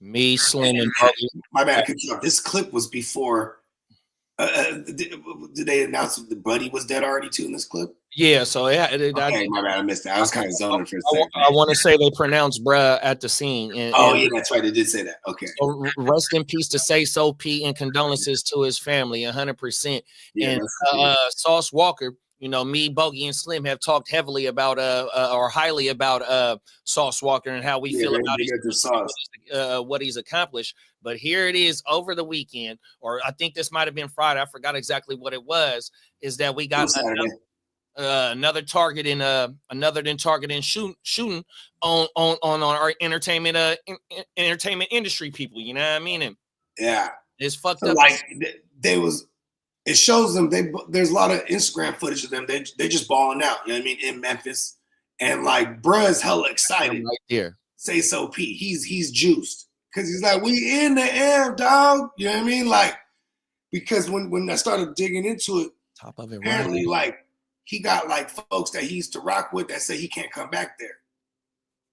me, Slim, and Buggy. My bad. This clip was before. Did they announce that the Buddy was dead already too in this clip? Yeah, so my bad, I missed that. I was kind of zoning for a second. I want to say they pronounced bruh at the scene. And yeah, that's right. They did say that. Okay. So rest in peace to Say So P, and condolences to his family, 100%. Yeah, and Sauce Walker, you know, me, Bogey, and Slim have talked heavily about or highly about Sauce Walker and how we feel about what he's accomplished. But here it is over the weekend, or I think this might have been Friday. I forgot exactly what it was. Is that we got another target in shooting on our entertainment industry people. You know what I mean? And yeah, it's fucked up. Like it shows them there's a lot of Instagram footage of them. They just balling out. You know what I mean? In Memphis, and like bruh's hella excited. Right there. Say So P. He's juiced. Because he's like, we in the air, dog. You know what I mean? Like, because when I started digging into it, top of it, apparently, like, he got, like, folks that he used to rock with that say he can't come back there.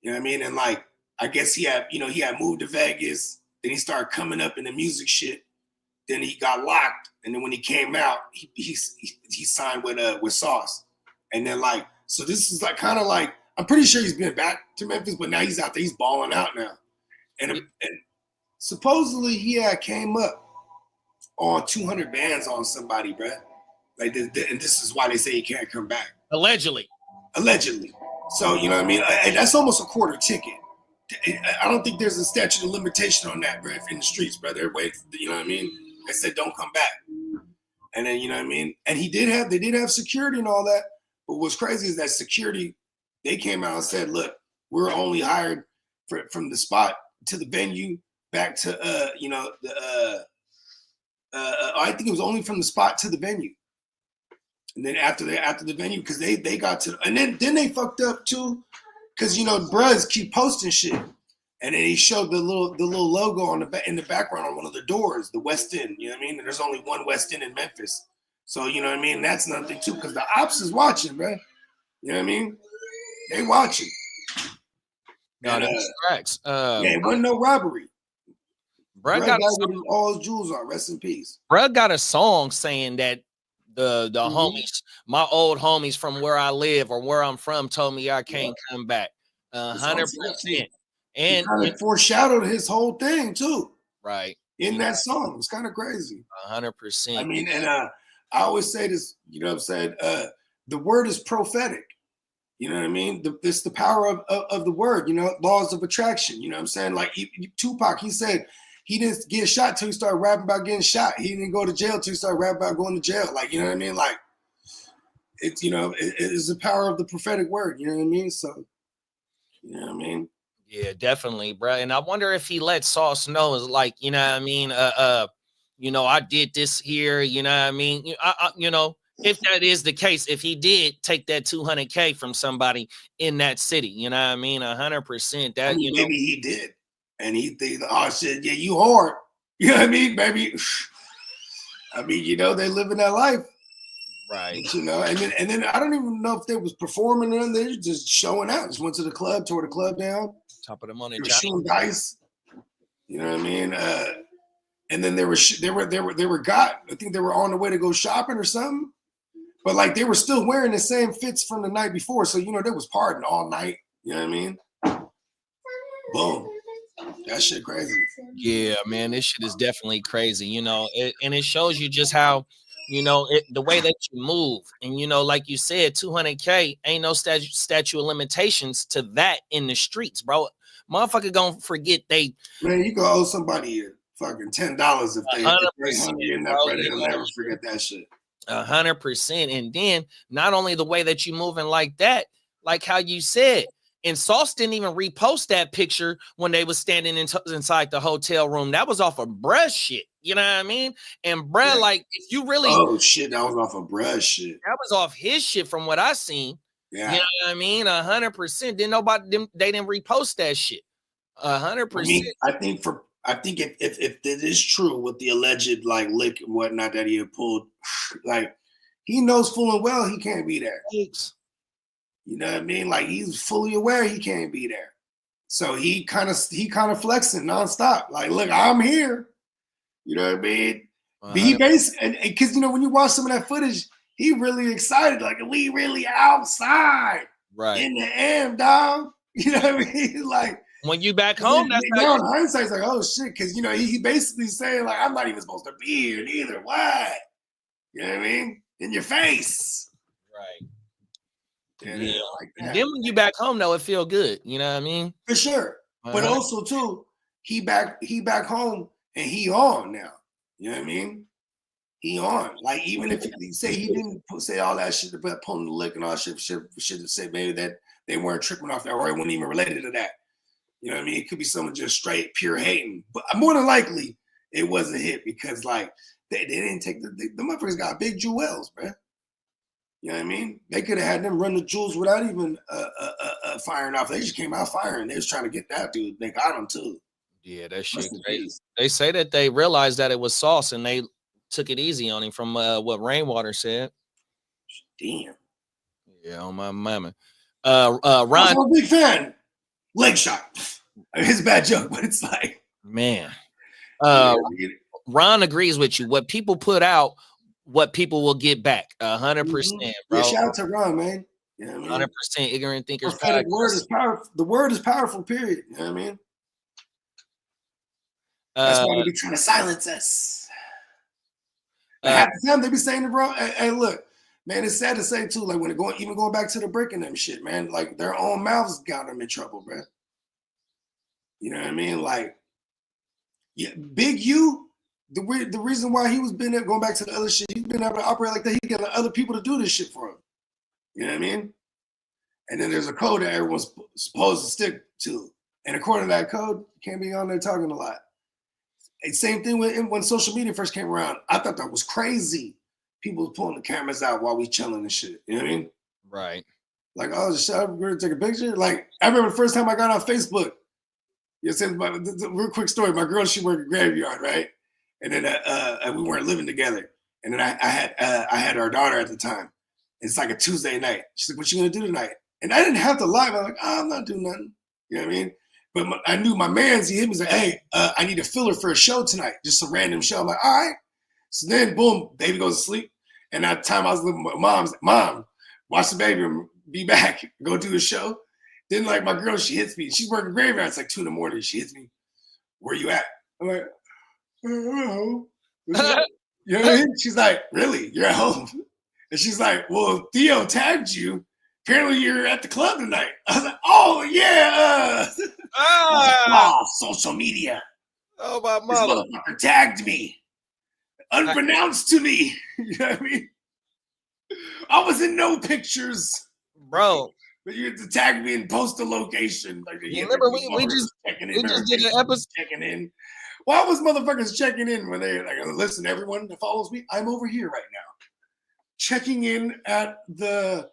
You know what I mean? And, like, I guess he had moved to Vegas. Then he started coming up in the music shit. Then he got locked. And then when he came out, he signed with Sauce. And then, like, so this is, like, kind of like, I'm pretty sure he's been back to Memphis, but now he's out there. He's balling out now. And supposedly he came up on 200 bands on somebody, bruh. Like, and this is why they say he can't come back. Allegedly. So, you know what I mean? That's almost a quarter ticket. I don't think there's a statute of limitation on that, bruh, in the streets, brother. Everybody, you know what I mean? They said, don't come back. And then, you know what I mean? And they did have security and all that. But what's crazy is that security, they came out and said, look, we're only hired from the spot to the venue back to I think it was only from the spot to the venue, and then after the venue, because they got to, and then they fucked up too, because you know bruhs keep posting shit, And then he showed the little logo on in the background on one of the doors, the West End. You know what I mean? And there's only one West End in Memphis, so you know what I mean. That's another thing too, because the ops is watching, bro. You know what I mean? They watching. No, that's facts. Yeah, it wasn't no robbery. Bruh got all his jewels on. Rest in peace. Bruh got a song saying that the homies, my old homies from where I live or where I'm from, told me I can't come back. 100%. And kind of foreshadowed his whole thing too, right? In that song, it's kind of crazy. 100%. I mean, and I always say this, you know what I'm saying? The word is prophetic. You know what I mean? It's the power of the word, you know, laws of attraction. You know what I'm saying? Like Tupac, he said he didn't get shot till he started rapping about getting shot. He didn't go to jail till he started rapping about going to jail. Like, you know what I mean? Like, it's, you know, it is the power of the prophetic word. You know what I mean? So, you know what I mean? Yeah, definitely, bro. And I wonder if he let Sauce know, is like, you know what I mean? You know, I did this here, you know what I mean? You know, if that is the case, if he did take that $200K from somebody in that city, you know what I mean? 100%. That, I mean, you know, maybe he did. And he think, oh shit, yeah, you hard. You know what I mean? Maybe, I mean, you know, they living that life. Right. You know, and then I don't even know if they was performing or they was just showing out. Just went to the club, tore the club down. Top of the money. They were shooting dice. You know what I mean? And then they were got. I think they were on the way to go shopping or something. But like they were still wearing the same fits from the night before. So you know they was partying all night. You know what I mean? Boom. That shit crazy. Yeah, man, this shit is definitely crazy. You know, and it shows you just how, you know, the way that you move. And, you know, like you said, 200K ain't no statute of limitations to that in the streets, bro. Motherfucker gonna forget they. Man, you can owe somebody fucking $10 if they hungry enough, bro. They'll never forget that shit. 100%. And then not only the way that you moving like that, like how you said, and Sauce didn't even repost that picture when they was standing inside the hotel room. That was off of bruh shit. You know what I mean? And bruh, yeah. Like, if you really... Oh, shit, that was off of bruh shit. That was off his shit from what I seen. Yeah. You know what I mean? 100%. They didn't repost that shit. 100%. I mean, I think if it is true with the alleged, like, lick and whatnot that he had pulled, like, he knows full and well he can't be there. Thanks. You know what I mean? Like he's fully aware he can't be there. So he kind of flexing nonstop. Like, look, I'm here. You know what I mean? But he basically, because you know, when you watch some of that footage, he really excited. Like, we really outside. Right. In the AM, dog. You know what I mean? Like when you back home, that's now in hindsight, it's like, oh shit, because you know, he basically saying, like, I'm not even supposed to be here neither. Why? You know what I mean? In your face. Right. Yeah, like that. And then when you back home, though, it feel good. You know what I mean? For sure. But also too, he back home and he on now. You know what I mean? He on. Like even if he say he didn't say all that shit about pulling the lick and all shit to say maybe that they weren't tripping off that or it wasn't even related to that. You know what I mean? It could be someone just straight pure hating. But more than likely it wasn't hit because like they didn't take the motherfuckers got big jewels, man. You know what I mean? They could have had them run the jewels without even firing off. They just came out firing. They was trying to get that dude. They got him too. Yeah, that shit crazy. They say that they realized that it was Sauce and they took it easy on him from what Rainwater said. Damn. Yeah, on my mama. Ron, I'm a big fan. Leg shot. I mean, it's a bad joke, but it's like, man. Ron agrees with you. What people put out, what people will get back. 100%, bro. Yeah, shout out to Ron, man. You know what I mean? 100% ignorant thinkers. The word is powerful. The word is powerful, period. You know what I mean? That's why they be trying to silence us. Half the time they be saying it wrong. Hey, look, man, it's sad to say too. Like when even going back to the breaking them shit, man. Like their own mouths got them in trouble, man. You know what I mean? Like, yeah, Big U. The reason why he was been there, going back to the other shit, he's been able to operate like that. He got other people to do this shit for him. You know what I mean? And then there's a code that everyone's supposed to stick to. And according to that code, you can't be on there talking a lot. And same thing when social media first came around. I thought that was crazy. People pulling the cameras out while we chilling and shit. You know what I mean? Right. Like, oh, shut up, we're gonna take a picture. Like, I remember the first time I got on Facebook, You know, the real quick story. My girl, she worked a graveyard, right? And then we weren't living together. And then I had our daughter at the time. It's like a Tuesday night. She's like, "What you gonna do tonight?" And I didn't have to lie. I'm like, "Oh, I'm not doing nothing." You know what I mean? But I knew my man's. He hit me. He's like, "Hey, I need a filler for a show tonight. Just a random show." I'm like, "All right." So then, boom, baby goes to sleep. And at the time I was living with my mom's, "Mom, watch the baby and be back. Go do the show." Then, like, my girl, she hits me. She's working graveyard. It's like 2 a.m. She hits me. "Where you at?" I'm like, "Oh." You know what I mean? She's like, "Really? You're at home?" And she's like, "Well, Theo tagged you. Apparently you're at the club tonight." I was like, "Oh, yeah." Social media. Oh, my This mother. motherfucker tagged me. Unbeknownst to me. You know what I mean? I was in no pictures. Bro. But you had to tag me and post the location. Like, remember we just did an episode checking in. Why was motherfuckers checking in when they like, "Listen, everyone that follows me, I'm over here right now, checking in at the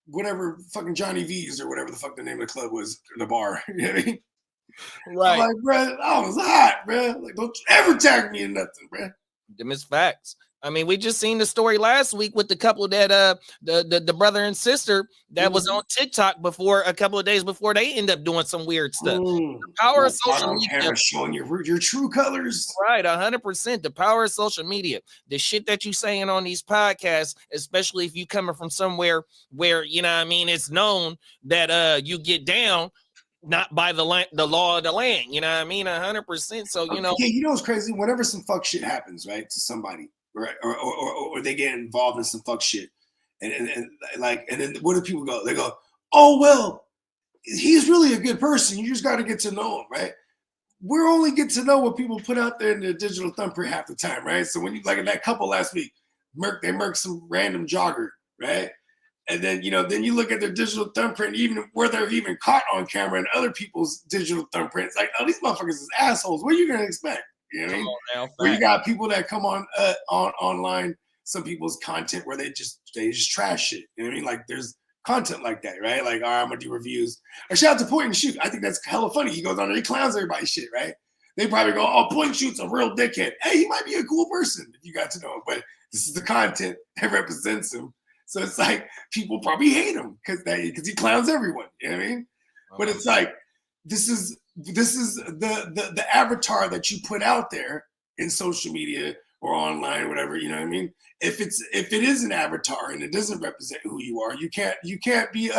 whatever fucking Johnny V's or whatever the fuck the name of the club was, the bar." You know what I mean? Right. I'm like, bro, I was hot, bro. Like, don't you ever tag me in nothing, bro. Them is facts. I mean, we just seen the story last week with the couple that the brother and sister that was on TikTok before a couple of days before they end up doing some weird stuff. The power of social media, showing your true colors. Right, 100%. The power of social media, the shit that you saying on these podcasts, especially if you coming from somewhere where, you know what I mean, it's known that you get down not by the law of the land, you know what I mean, 100%. So, you know, yeah, you know what's crazy? Whenever some fuck shit happens, right, to somebody, right, or they get involved in some fuck shit, and then what do people go? They go, "Oh, well, he's really a good person. You just got to get to know him," right? We're only get to know what people put out there in their digital thumbprint half the time, right? So when you like in that couple last week, they murked some random jogger, right? And then, you know, then you look at their digital thumbprint, even where they're even caught on camera and other people's digital thumbprints. Like, oh, these motherfuckers is assholes. What are you gonna expect? You know what I mean? Where you got people that come on online, some people's content where they just trash shit. You know what I mean? Like, there's content like that, right? Like, all right, I'm gonna do reviews. Or shout out to Point and Shoot. I think that's hella funny. He goes on there, he clowns everybody's shit, right? They probably go, "Oh, Point and Shoot's a real dickhead." Hey, he might be a cool person if you got to know him, but this is the content that represents him. So it's like people probably hate him because he clowns everyone. You know what I mean? But it's like this is the avatar that you put out there in social media or online or whatever. You know what I mean? If it is an avatar and it doesn't represent who you are, you can't be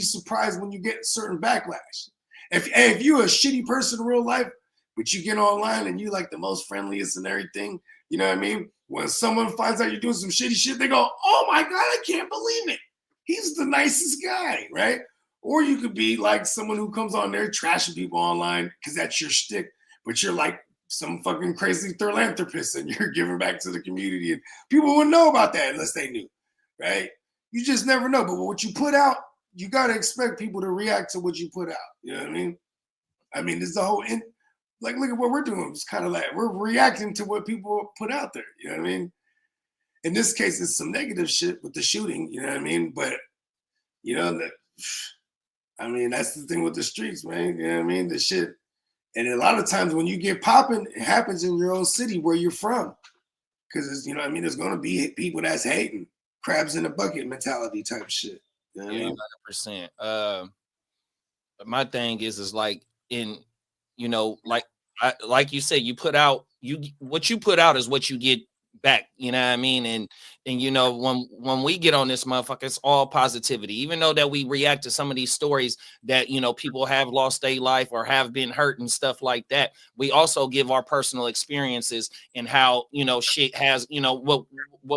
surprised when you get certain backlash. If you're a shitty person in real life, but you get online and you like the most friendliest and everything, you know what I mean? When someone finds out you're doing some shitty shit, they go, "Oh my God, I can't believe it. He's the nicest guy," right? Or you could be like someone who comes on there trashing people online because that's your shtick, but you're like some fucking crazy philanthropist and you're giving back to the community and people wouldn't know about that unless they knew, right? You just never know. But what you put out, you got to expect people to react to what you put out. You know what I mean? I mean, this is the whole like, look at what we're doing. It's kind of like we're reacting to what people put out there. You know what I mean? In this case, it's some negative shit with the shooting. You know what I mean? But, you know, that's the thing with the streets, man. You know what I mean? The shit. And a lot of times when you get popping, it happens in your own city where you're from. Because, you know what I mean? There's going to be people that's hating. Crabs in a bucket mentality type shit. You know what I mean? 100%. My thing is like in, you know, like you said, what you put out is what you get back, you know what I mean? And you know, when we get on this motherfucker, it's all positivity. Even though that we react to some of these stories that, you know, people have lost their life or have been hurt and stuff like that, we also give our personal experiences and how, you know, shit has, you know, what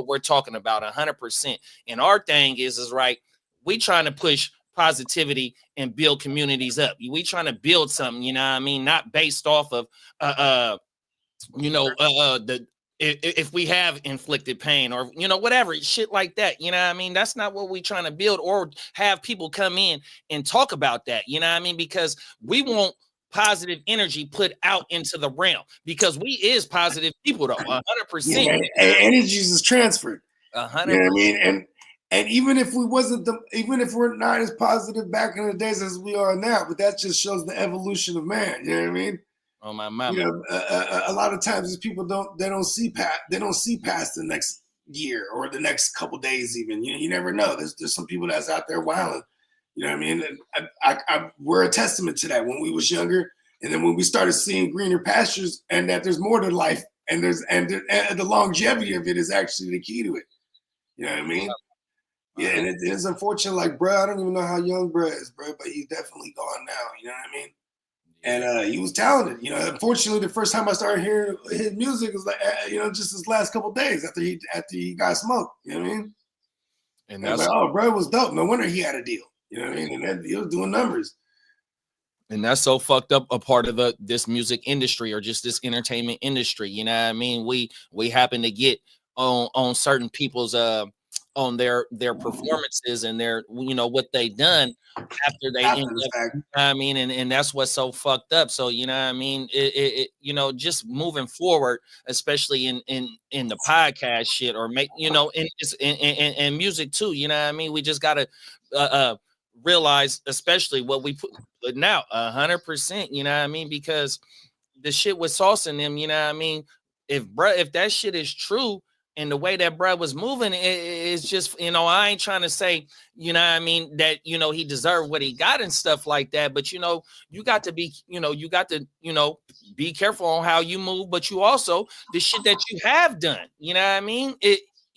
we're talking about 100%. And our thing is right, we trying to push positivity and build communities up. We trying to build something, you know what I mean? Not based off of if we have inflicted pain or, you know, whatever shit like that, you know what I mean? That's not what we trying to build or have people come in and talk about that, you know what I mean? Because we want positive energy put out into the realm because we is positive people though, 100%. Yeah, energies is transferred. 100%. You know what I mean? And even if we're not as positive back in the days as we are now, but that just shows the evolution of man. You know what I mean? Oh my mama. You know, a lot of times people don't see past the next year or the next couple days. Even you never know. There's some people that's out there wilding. You know what I mean? We're a testament to that when we was younger, and then when we started seeing greener pastures and that there's more to life, and the longevity of it is actually the key to it. You know what I mean? Yeah, and it is unfortunate. Like, bro, I don't even know how young bro is, bro, but he's definitely gone now. You know what I mean? And he was talented. You know, unfortunately, the first time I started hearing his music was like, just his last couple of days after he got smoked. You know what I mean? And I was like, oh, bro, it was dope. No wonder he had a deal. You know what I mean? And he was doing numbers. And that's so fucked up a part of this music industry or just this entertainment industry. You know what I mean? We happen to get on certain people's on their performances and their what they done after they end up, you know I mean, and that's what's so fucked up. So you know what I mean, it just moving forward, especially in the podcast shit or in music too, you know what I mean, we just gotta realize especially what we put now 100%, you know what I mean, because the shit with Sauce in them, you know what I mean, if that shit is true. And the way that bruh was moving, it's just, I ain't trying to say, you know what I mean, that, he deserved what he got and stuff like that. But, you got to be, be careful on how you move. But you also, the shit that you have done, you know what I mean?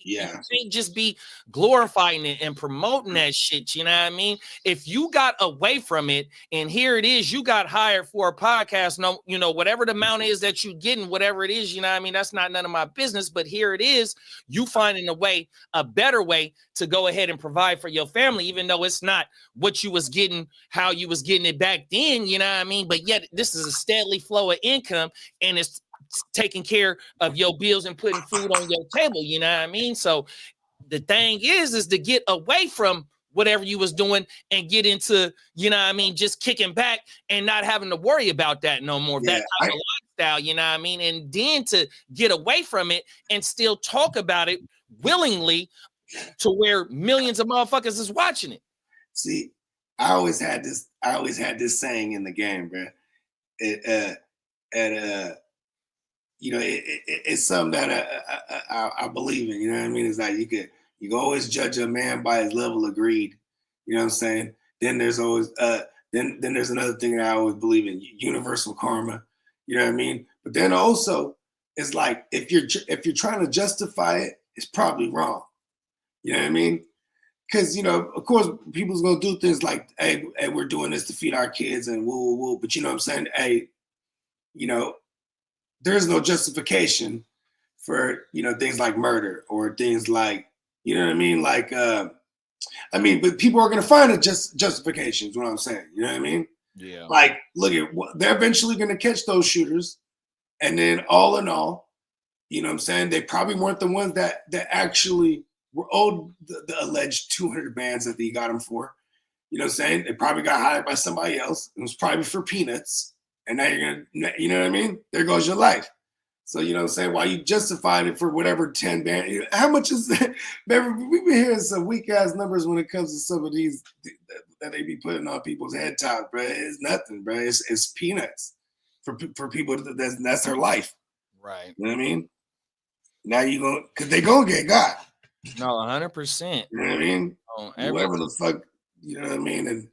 You can't just be glorifying it and promoting that shit. You know what I mean? If you got away from it and here it is, you got hired for a podcast. No, whatever the amount is that you getting, whatever it is, you know what I mean? That's not none of my business. But here it is, you finding a better way to go ahead and provide for your family, even though it's not what you was getting, how you was getting it back then. You know what I mean? But yet this is a steadily flow of income and it's taking care of your bills and putting food on your table, you know what I mean? So the thing is to get away from whatever you was doing and get into, you know what I mean, just kicking back and not having to worry about that no more. That type of lifestyle, you know what I mean? And then to get away from it and still talk about it willingly to where millions of motherfuckers is watching it. See, I always had this saying in the game, bro. It's something that I believe in. You know what I mean? It's like you can always judge a man by his level of greed. You know what I'm saying? Then there's always then there's another thing that I always believe in: universal karma. You know what I mean? But then also, it's like if you're trying to justify it, it's probably wrong. You know what I mean? Because of course, people's gonna do things like, hey, we're doing this to feed our kids and woo. But you know what I'm saying? Hey, there's no justification for, things like murder or things like, you know what I mean? Like, but people are going to find a justification is what I'm saying. You know what I mean? Yeah. Like, look they're eventually going to catch those shooters. And then all in all, you know what I'm saying? They probably weren't the ones that actually were owed the alleged 200 bands that they got them for. You know what I'm saying? They probably got hired by somebody else. It was probably for peanuts. And now you're going to, you know what I mean? There goes your life. So, you know what I'm saying? While you justified it for whatever 10 band, how much is that? Remember, we've been hearing some weak ass numbers when it comes to some of these that they be putting on people's head top, bro. It's nothing, bro. It's peanuts for people that's their life. Right. You know what I mean? Now because they going to get got. No, 100%. You know what I mean? Whoever the fuck, you know what I mean? And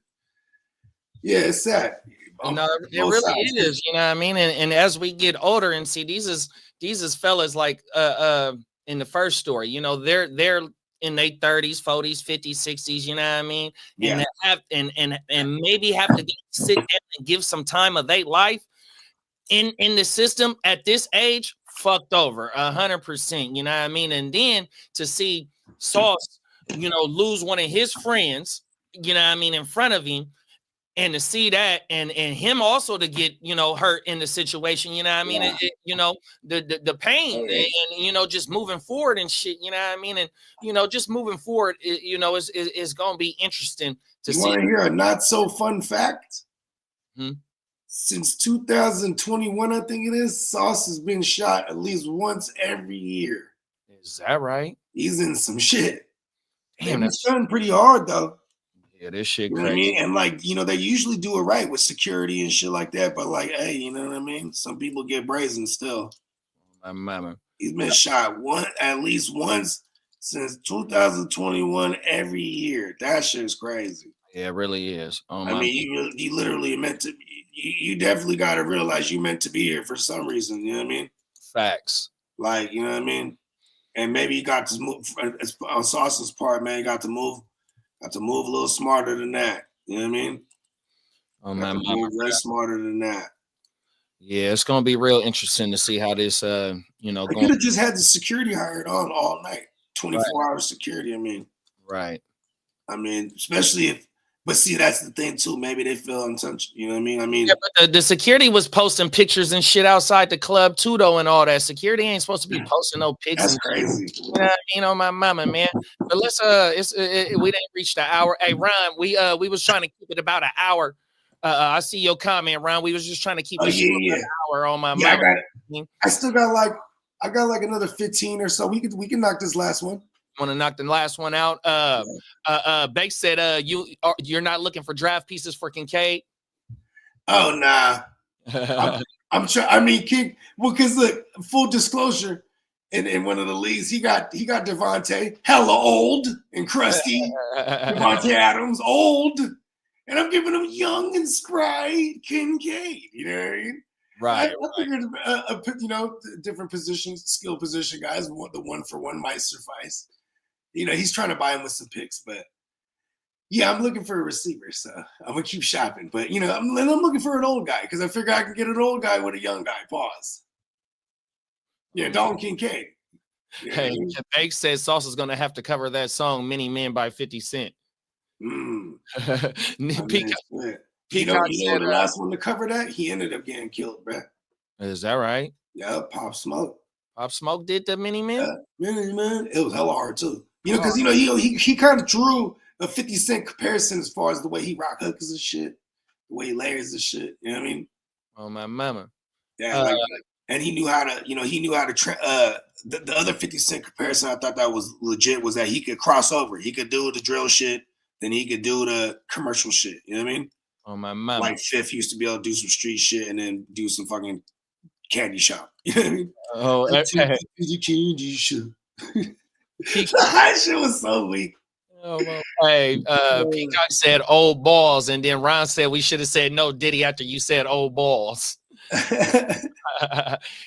yeah, it's sad. No, it really is, you know what I mean? And as we get older and see these is fellas like in the first story, they're in their 30s, 40s, 50s, 60s, you know what I mean? Yeah. And they have and maybe have to sit down and give some time of their life in the system at this age, fucked over 100%, you know what I mean? And then to see Sauce, lose one of his friends, you know what I mean, in front of him. And to see that and him also to get, hurt in the situation, you know what I mean? Yeah. The pain and, just moving forward and shit, you know what I mean? And, just moving forward, is going to be interesting to see. You want to hear a not so fun fact? Hmm? Since 2021, I think it is, Sauce has been shot at least once every year. Is that right? He's in some shit. They've been stunting pretty hard though. Yeah, this shit You know what I mean? And like, they usually do it right with security and shit like that. But like, hey, you know what I mean? Some people get brazen still. My mama. He's been shot at least once since 2021 every year. That shit's crazy. Yeah, it really is. I mean, you literally meant to. You definitely got to realize you meant to be here for some reason. You know what I mean? Facts. Like, you know what I mean? And maybe you got to move on Sauce's part, man. You got to move a little smarter than that. You know what I mean? Oh man, way smarter than that. Yeah, it's gonna be real interesting to see how this I could have just had the security hired on all night, 24-hour security. I mean, right. I mean, especially if, but see, that's the thing too. Maybe they feel untouched. You know what I mean? I mean, yeah, but the security was posting pictures and shit outside the club too, though, and all that. Security ain't supposed to be posting no pics. That's crazy. You know what I mean? On my mama, man. But let's we didn't reach the hour. Hey, Ron, we was trying to keep it about an hour. I see your comment, Ron. We was just trying to keep it an hour on my mama. I still got like another 15 or so. We can knock this last one. Want to knock the last one out? Beck said, you're not looking for draft pieces for Kincaid. Oh nah, I'm trying. I mean, King. Well, because look, full disclosure, in one of the leagues, he got Devontae, hella old and crusty. Devontae Adams, old, and I'm giving him young and spry Kincaid. You know what I mean? Right. I figured, different positions, skill position guys. The 1-for-1 might suffice. He's trying to buy him with some picks, but yeah, I'm looking for a receiver, so I'm gonna keep shopping. But I'm looking for an old guy because I figure I can get an old guy with a young guy. Pause. Yeah, Dalton Kincaid. Yeah. Hey, Banks says Sauce is gonna have to cover that song "Many Men" by 50 Cent. Peacock said the last one to cover that, he ended up getting killed, bro. Is that right? Yeah, Pop Smoke. Pop Smoke did the Many Men? Many Men. It was hella hard too. Because he kind of drew a 50 Cent comparison as far as the way he rock hookers and shit, the way he layers and shit. You know what I mean? Oh my mama. Yeah, and he knew how to, the other 50 Cent comparison I thought that was legit was that he could cross over. He could do the drill shit, then he could do the commercial shit. You know what I mean? Oh my mama. Like Fifth used to be able to do some street shit and then do some fucking candy shop. You know what I mean? Oh, candy shop. That shit was so weak. Oh, well. Hey, Peacock said old balls, and then Ron said we should have said no Diddy after you said old balls.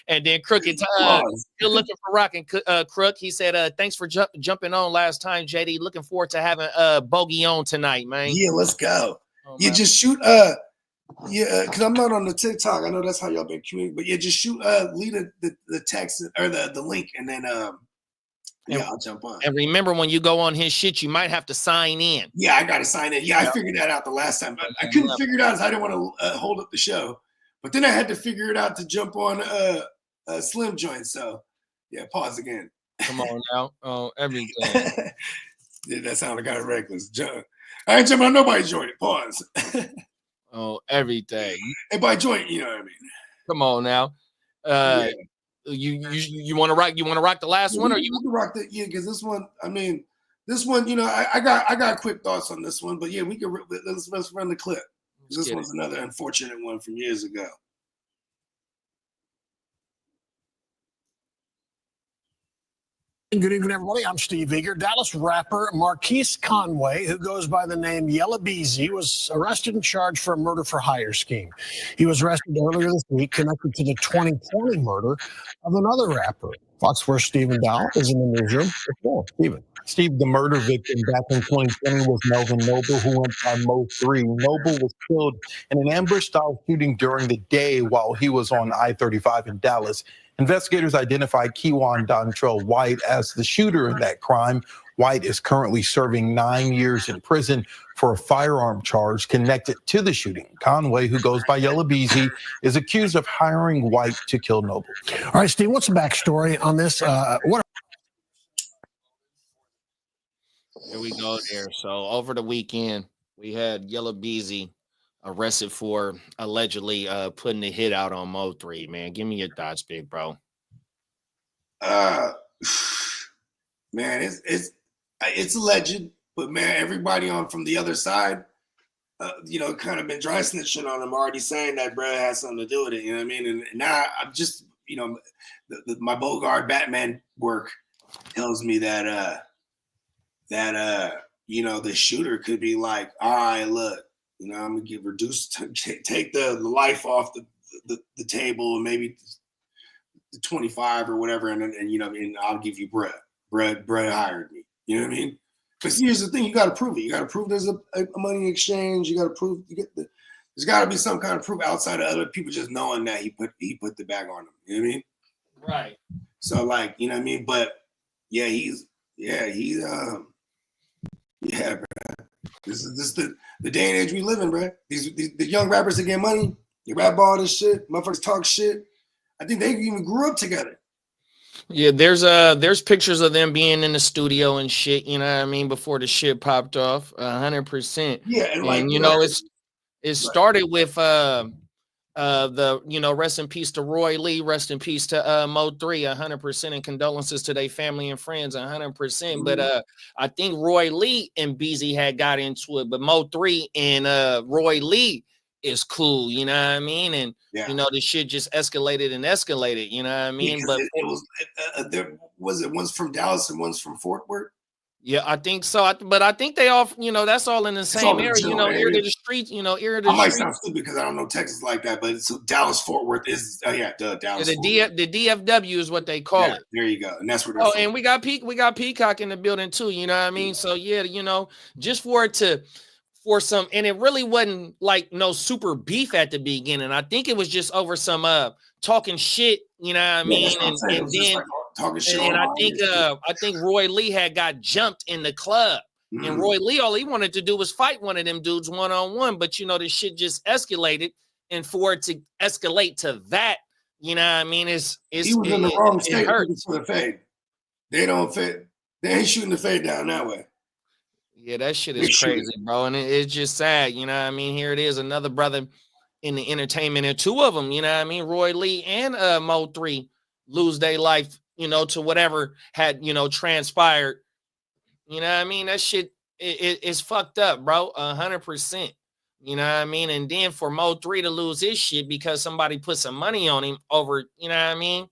And then Crooked still looking for rocking Crook. He said, thanks for jumping on last time, JD. Looking forward to having Bogey on tonight, man. Yeah, let's go. You just shoot because I'm not on the TikTok. I know that's how y'all been communicating, but yeah, just shoot lead the text or the link, and then I'll jump on. And remember, when you go on his shit, you might have to sign in. Yeah, I gotta sign in. Yeah, I figured that out the last time. I couldn't figure it out because I didn't want to hold up the show. But then I had to figure it out to jump on a Slim joint. So yeah, pause again. Come on now. Oh, everything. Yeah, that sounded kind of reckless. I ain't jumping on nobody's joint. Pause. Oh, everything. And by joint, you know what I mean. Come on now. Yeah. You want to rock? You want to rock the last one, or you want to rock the because this one. I mean, this one. I got quick thoughts on this one, but yeah, we can let's run the clip. This one's another unfortunate one from years ago. Good evening, everybody. I'm Steve Eager. Dallas rapper Marquise Conway, who goes by the name Yella Beezy, was arrested and charged for a murder for hire scheme. He was arrested earlier this week connected to the 2020 murder of another rapper. Fox 4 Stephen Dow is in the newsroom. Stephen. Steve, the murder victim back in 2020 was Melvin Noble, who went by Mo 3. Noble was killed in an ambush-style shooting during the day while he was on I-35 in Dallas. Investigators identified Kewan Dontrell White as the shooter in that crime. White is currently serving 9 years in prison for a firearm charge connected to the shooting. Conway, who goes by Yella Beezy, is accused of hiring White to kill Noble. All right, Steve, what's the backstory on this? Here we go there. So over the weekend, we had Yella Beezy arrested for allegedly putting a hit out on Mo 3. Man, give me your thoughts, big bro. Man, It's alleged, but man, everybody on from the other side, kind of been dry snitching on him, already saying that Brad has something to do with it. You know what I mean? And now I'm just, my Bogard Batman work tells me that the shooter could be like, all right, look, I'm gonna take the life off the table and maybe the 25 or whatever, and I'll give you bread. Bread hired me. You know what I mean? But here's the thing: you got to prove it. You got to prove there's a money exchange. You got to prove there's got to be some kind of proof outside of other people just knowing that he put the bag on them. You know what I mean? Right. So like, you know what I mean? But yeah, bro. This is the day and age we live in, bro. The young rappers that get money, they rap all this shit, motherfuckers talk shit. I think they even grew up together. Yeah, there's pictures of them being in the studio and shit, you know what I mean, before the shit popped off, 100%. Yeah, and it started with the rest in peace to Roy Lee, rest in peace to Mo 3, 100%, and condolences to their family and friends, 100%. Mm-hmm. But I think Roy Lee and Beezy had got into it, but Mo 3 and Roy Lee is cool, you know what I mean? And the shit just escalated, you know what I mean? Yeah, but it was there was it one's from Dallas and one's from Fort Worth. Yeah, I think so. But I think they all, that's all in the same area, ear to the street, ear to the I might street. sound stupid because I don't know Texas like that, but so Dallas Fort Worth is Dallas. The DFW is what they call it. There you go, and that's where. And we got Peacock in the building too. You know what I mean? So just for some, and it really wasn't like no super beef at the beginning. I think it was just over some talking shit. You know what I mean? And then like talking shit. And I think Roy Lee had got jumped in the club. And Roy Lee, all he wanted to do was fight one of them dudes one-on-one. But, the shit just escalated. And for it to escalate to that, you know what I mean? He was in the wrong state for the fade. They don't fit. They ain't shooting the fade down that way. Yeah, that shit is crazy, bro. And it's just sad. You know what I mean? Here it is, another brother in the entertainment. And two of them, you know what I mean? Roy Lee and Mo 3 lose their life, to whatever had, transpired. You know what I mean? That shit is fucked up, bro. 100%. You know what I mean? And then for Mo 3 to lose his shit because somebody put some money on him over, you know what I mean?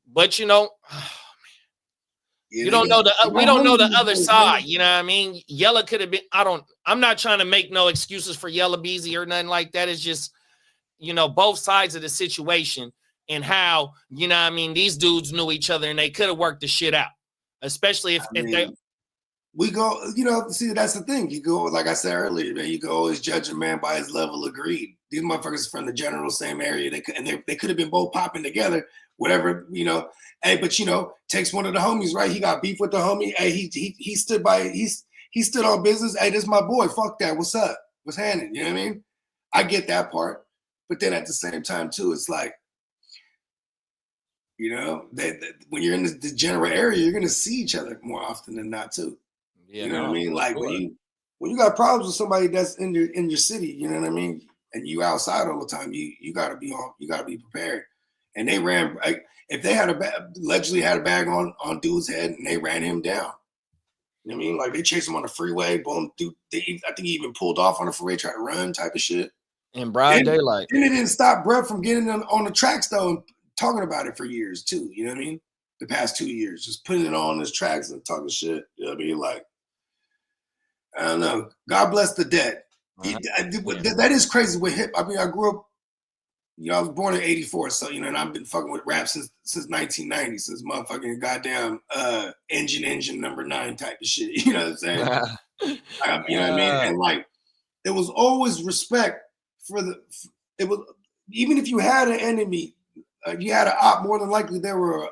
But we don't know the other side, you know what I mean? Yella could have been, I'm not trying to make no excuses for Yella Beezy or nothing like that. It's just, both sides of the situation and how, you know what I mean, these dudes knew each other and they could have worked the shit out, especially if they. We go, see, that's the thing. You go, like I said earlier, man, you can always judge a man by his level of greed. These motherfuckers from the general same area. They could have been both popping together, whatever, Hey, but takes one of the homies, right? He got beef with the homie. Hey, he stood by, he stood on business. Hey, this is my boy. Fuck that. What's up? What's happening? You know what I mean? I get that part. But then at the same time, too, it's like, when you're in the general area, you're gonna see each other more often than not, too. Yeah, you know what I mean? Like when you got problems with somebody that's in your city, you know what I mean? And you outside all the time, you gotta be prepared. And they ran, if they allegedly had a bag on dude's head and they ran him down. You know what I mean? Like they chased him on the freeway, boom, dude. I think he even pulled off on the freeway, tried to run, type of shit. In broad daylight. And it didn't stop Brett from getting on the tracks though and talking about it for years too. You know what I mean? The past 2 years, just putting it on his tracks and talking shit. You know what I mean? Like, I don't know. God bless the dead. That is crazy with hip. I mean, I grew up. I was born in '84, so and I've been fucking with rap since 1990, since motherfucking goddamn engine number 9 type of shit. You know what I'm saying? You know what I mean? And like, there was always respect for it was, even if you had an enemy, you had an op, more than likely they were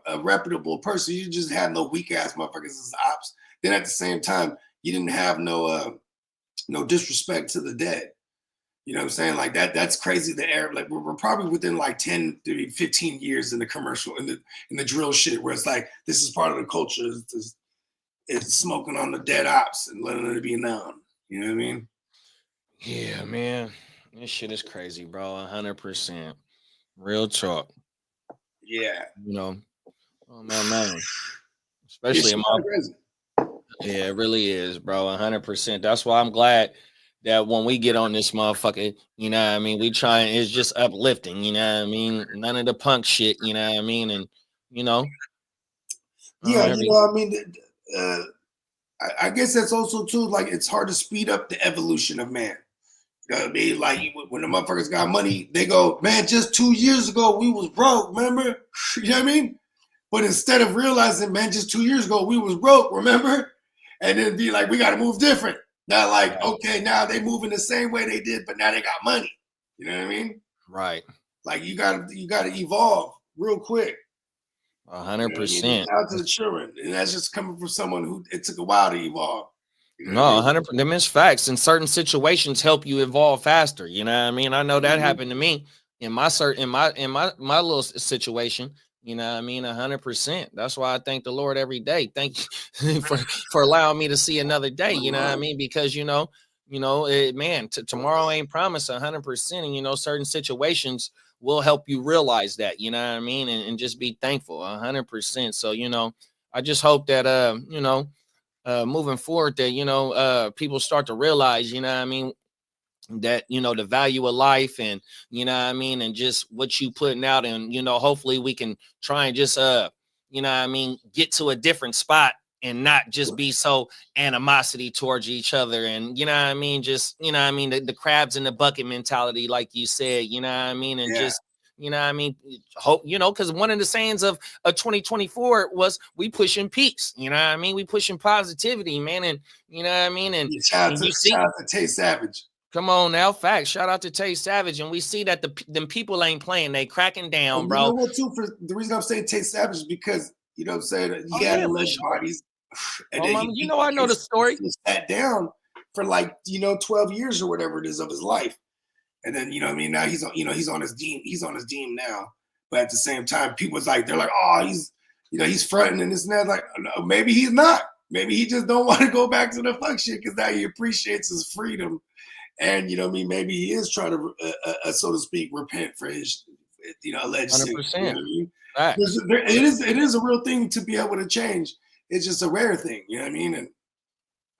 a reputable person. You just had no weak ass motherfuckers as ops. Then at the same time, you didn't have no disrespect to the dead. You know what I'm saying? Like that's crazy. The air, like we're probably within like 10 to 15 years in the commercial, in the drill shit, where it's like this is part of the culture. It's smoking on the dead ops and letting it be known. You know what I mean? Yeah, man. This shit is crazy, bro. 100%. Real talk. Yeah. Oh man. Especially in my Yeah, it really is, bro. 100%. That's why I'm glad that when we get on this motherfucker, you know what I mean, we try and it's just uplifting, you know what I mean? None of the punk shit, you know what I mean? And you know, Yeah, you know, I mean, I guess that's also too, like, it's hard to speed up the evolution of man. You know what I mean? Like, when the motherfuckers got money, they go, man, just 2 years ago, we was broke, remember? You know what I mean? But instead of realizing, man, just 2 years ago, we was broke, remember? And then be like, we got to move different. Not like, okay, now they moving the same way they did, but now they got money. You know what I mean? Right. Like, you gotta evolve real quick. 100%. Out to the children, and that's just coming from someone who it took a while to evolve. You know No, 100%. Them is facts. And certain situations help you evolve faster. You know what I mean? I know that happened to me in my my little situation. You know what I mean? 100%. That's why I thank the Lord every day. Thank you for allowing me to see another day. You know what I mean? Because man, tomorrow ain't promised 100%. And certain situations will help you realize that. You know what I mean? And just be thankful 100%. So I just hope that moving forward that people start to realize, you know what I mean, that the value of life, and you know what I mean, and just what you putting out, and hopefully we can try and just you know what I mean, get to a different spot and not just be so animosity towards each other, and you know what I mean, just the crabs in the bucket mentality, like you said, you know what I mean, and just you know what I mean, hope, because one of the sayings of 2024 was we pushing peace, you know what I mean, we pushing positivity, man, and you know what I mean, and shout out to Tay Savage. Come on now, facts. Shout out to Tay Savage, and we see that them people ain't playing; they cracking down, bro. You know what, too? For the reason I'm saying Tay Savage is because you know what I'm saying, he had alleged bodies, and then I know the story. He sat down for 12 years or whatever it is of his life, and then you know what I mean. Now he's on his deem now, but at the same time, people's like they're like, oh, he's fronting and this and that. Like, no, maybe he's not. Maybe he just don't want to go back to the fuck shit because now he appreciates his freedom. And, you know what I mean, maybe he is trying to, so to speak, repent for his, alleged sin. 100%. You know what I mean? It is a real thing to be able to change. It's just a rare thing, you know what I mean? And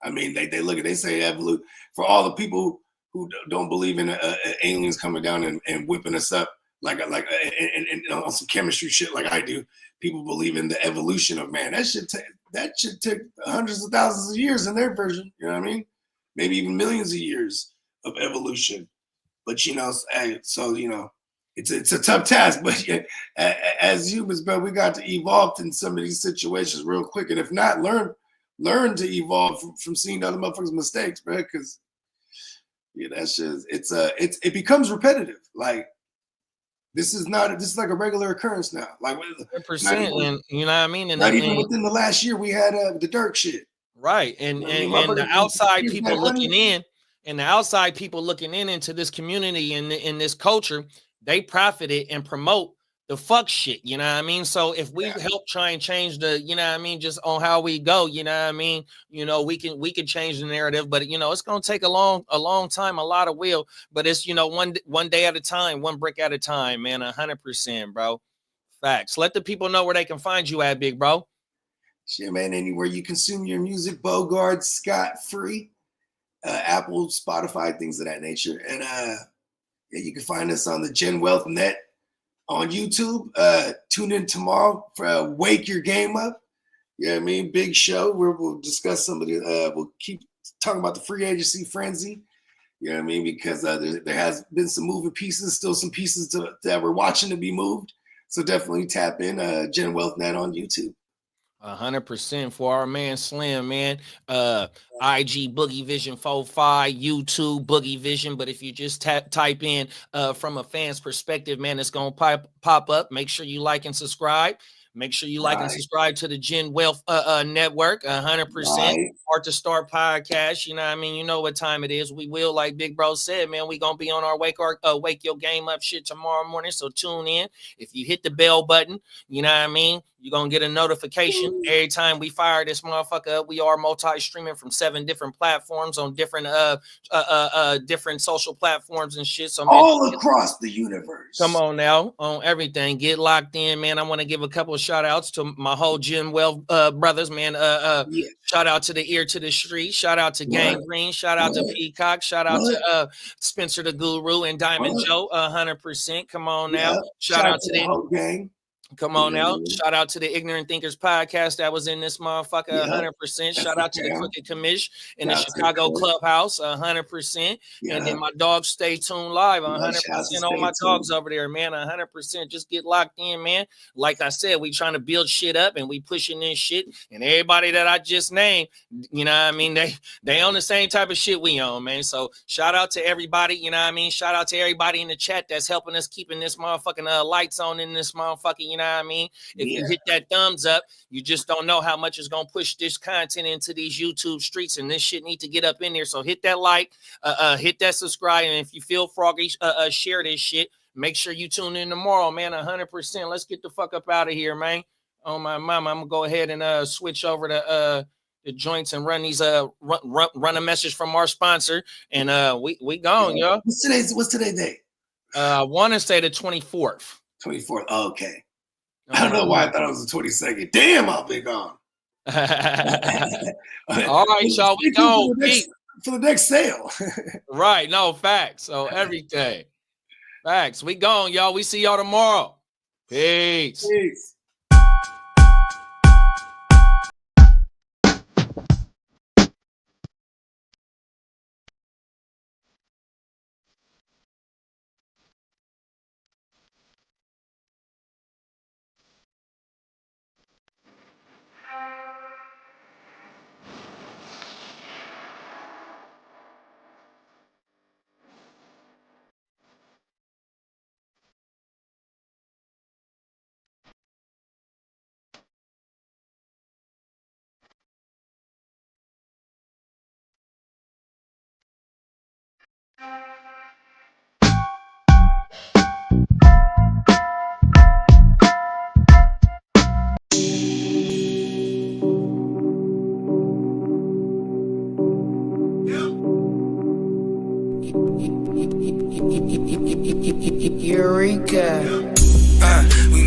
I mean, they say evolution for all the people who don't believe in aliens coming down and whipping us up like on some chemistry shit like I do. People believe in the evolution of man. That should take hundreds of thousands of years in their version. You know what I mean? Maybe even millions of years of evolution, but it's a tough task. But as humans, but we got to evolve in some of these situations real quick, and if not, learn to evolve from seeing other motherfuckers' mistakes, bro. Because that's just it becomes repetitive. Like this is like a regular occurrence now. Like 100%, and you know what I mean. And not even within the last year, we had the Dirk shit. Right, and the outside people looking in. And the outside people looking into this community and in this culture, they profited and promote the fuck shit. You know what I mean? So if we help try and change the, you know what I mean, just on how we go, you know what I mean? We can change the narrative, but it's gonna take a long time, a lot of will. But it's one day at a time, one brick at a time, man. 100%, bro. Facts. Let the people know where they can find you at, big bro. Shit, man. Anywhere you consume your music, Bogard, scot-free. Apple, Spotify, things of that nature. And you can find us on the Gen Wealth Net on YouTube. Tune in tomorrow for Wake Your Game Up. You know what I mean? Big show where we'll discuss some of the, we'll keep talking about the free agency frenzy. You know what I mean? Because there has been some moving pieces, still some pieces that we're watching to be moved. So definitely tap in Gen Wealth Net on YouTube. 100% for our man Slim, man. IG Boogie Vision 45, YouTube Boogie Vision. But if you just type in from a fan's perspective, man, it's gonna pop up. Make sure you like and subscribe. Make sure you like and subscribe to the Gen Wealth Network. 100%. Hard to Start podcast. You know what I mean? You know what time it is. We will, like Big Bro said, man, we gonna be on our Wake Your Game Up shit tomorrow morning. So tune in. If you hit the bell button, you know what I mean, You're going to get a notification every time we fire this motherfucker up. We are multi-streaming from 7 different platforms on different different social platforms and shit. So all across the universe. Come on now, on everything. Get locked in, man. I want to give a couple of shout outs to my whole Jim Well brothers, man. Shout out to the Ear to the Street. Shout out to Gang Green. Shout out to Peacock. Shout out to Spencer the Guru and Diamond Joe. 100%. Come on now. Shout out to the whole gang. Come on out. Shout out to the Ignorant Thinkers podcast that was in this motherfucker. 100%. Shout out to the Crooked Commish in the Chicago Clubhouse. 100%. And then my dogs Stay Tuned Live. 100%. All my dogs over there, man. 100%. Just get locked in, man. Like I said, we trying to build shit up and we pushing this shit. And everybody that I just named, you know what I mean? They own the same type of shit we own, man. So shout out to everybody, you know what I mean? Shout out to everybody in the chat that's helping us keeping this motherfucking lights on in this motherfucking, you know what I mean? If you hit that thumbs up, you just don't know how much it's gonna push this content into these YouTube streets, and this shit need to get up in there. So hit that like, hit that subscribe, and if you feel froggy, share this shit. Make sure you tune in tomorrow, man. 100%. Let's get the fuck up out of here, man. Oh my mama, I'm gonna go ahead and switch over to the joints and run these run a message from our sponsor, and we gone, yo. What's today's date? I want to say the 24th. 24th. Okay. I don't know why I thought it was the 22nd. Damn, I'll be gone. All right, y'all. We gone. For the next sale. Right. No, facts. So everything. Facts. We gone, y'all. We see y'all tomorrow. Peace. Peace. Eureka. We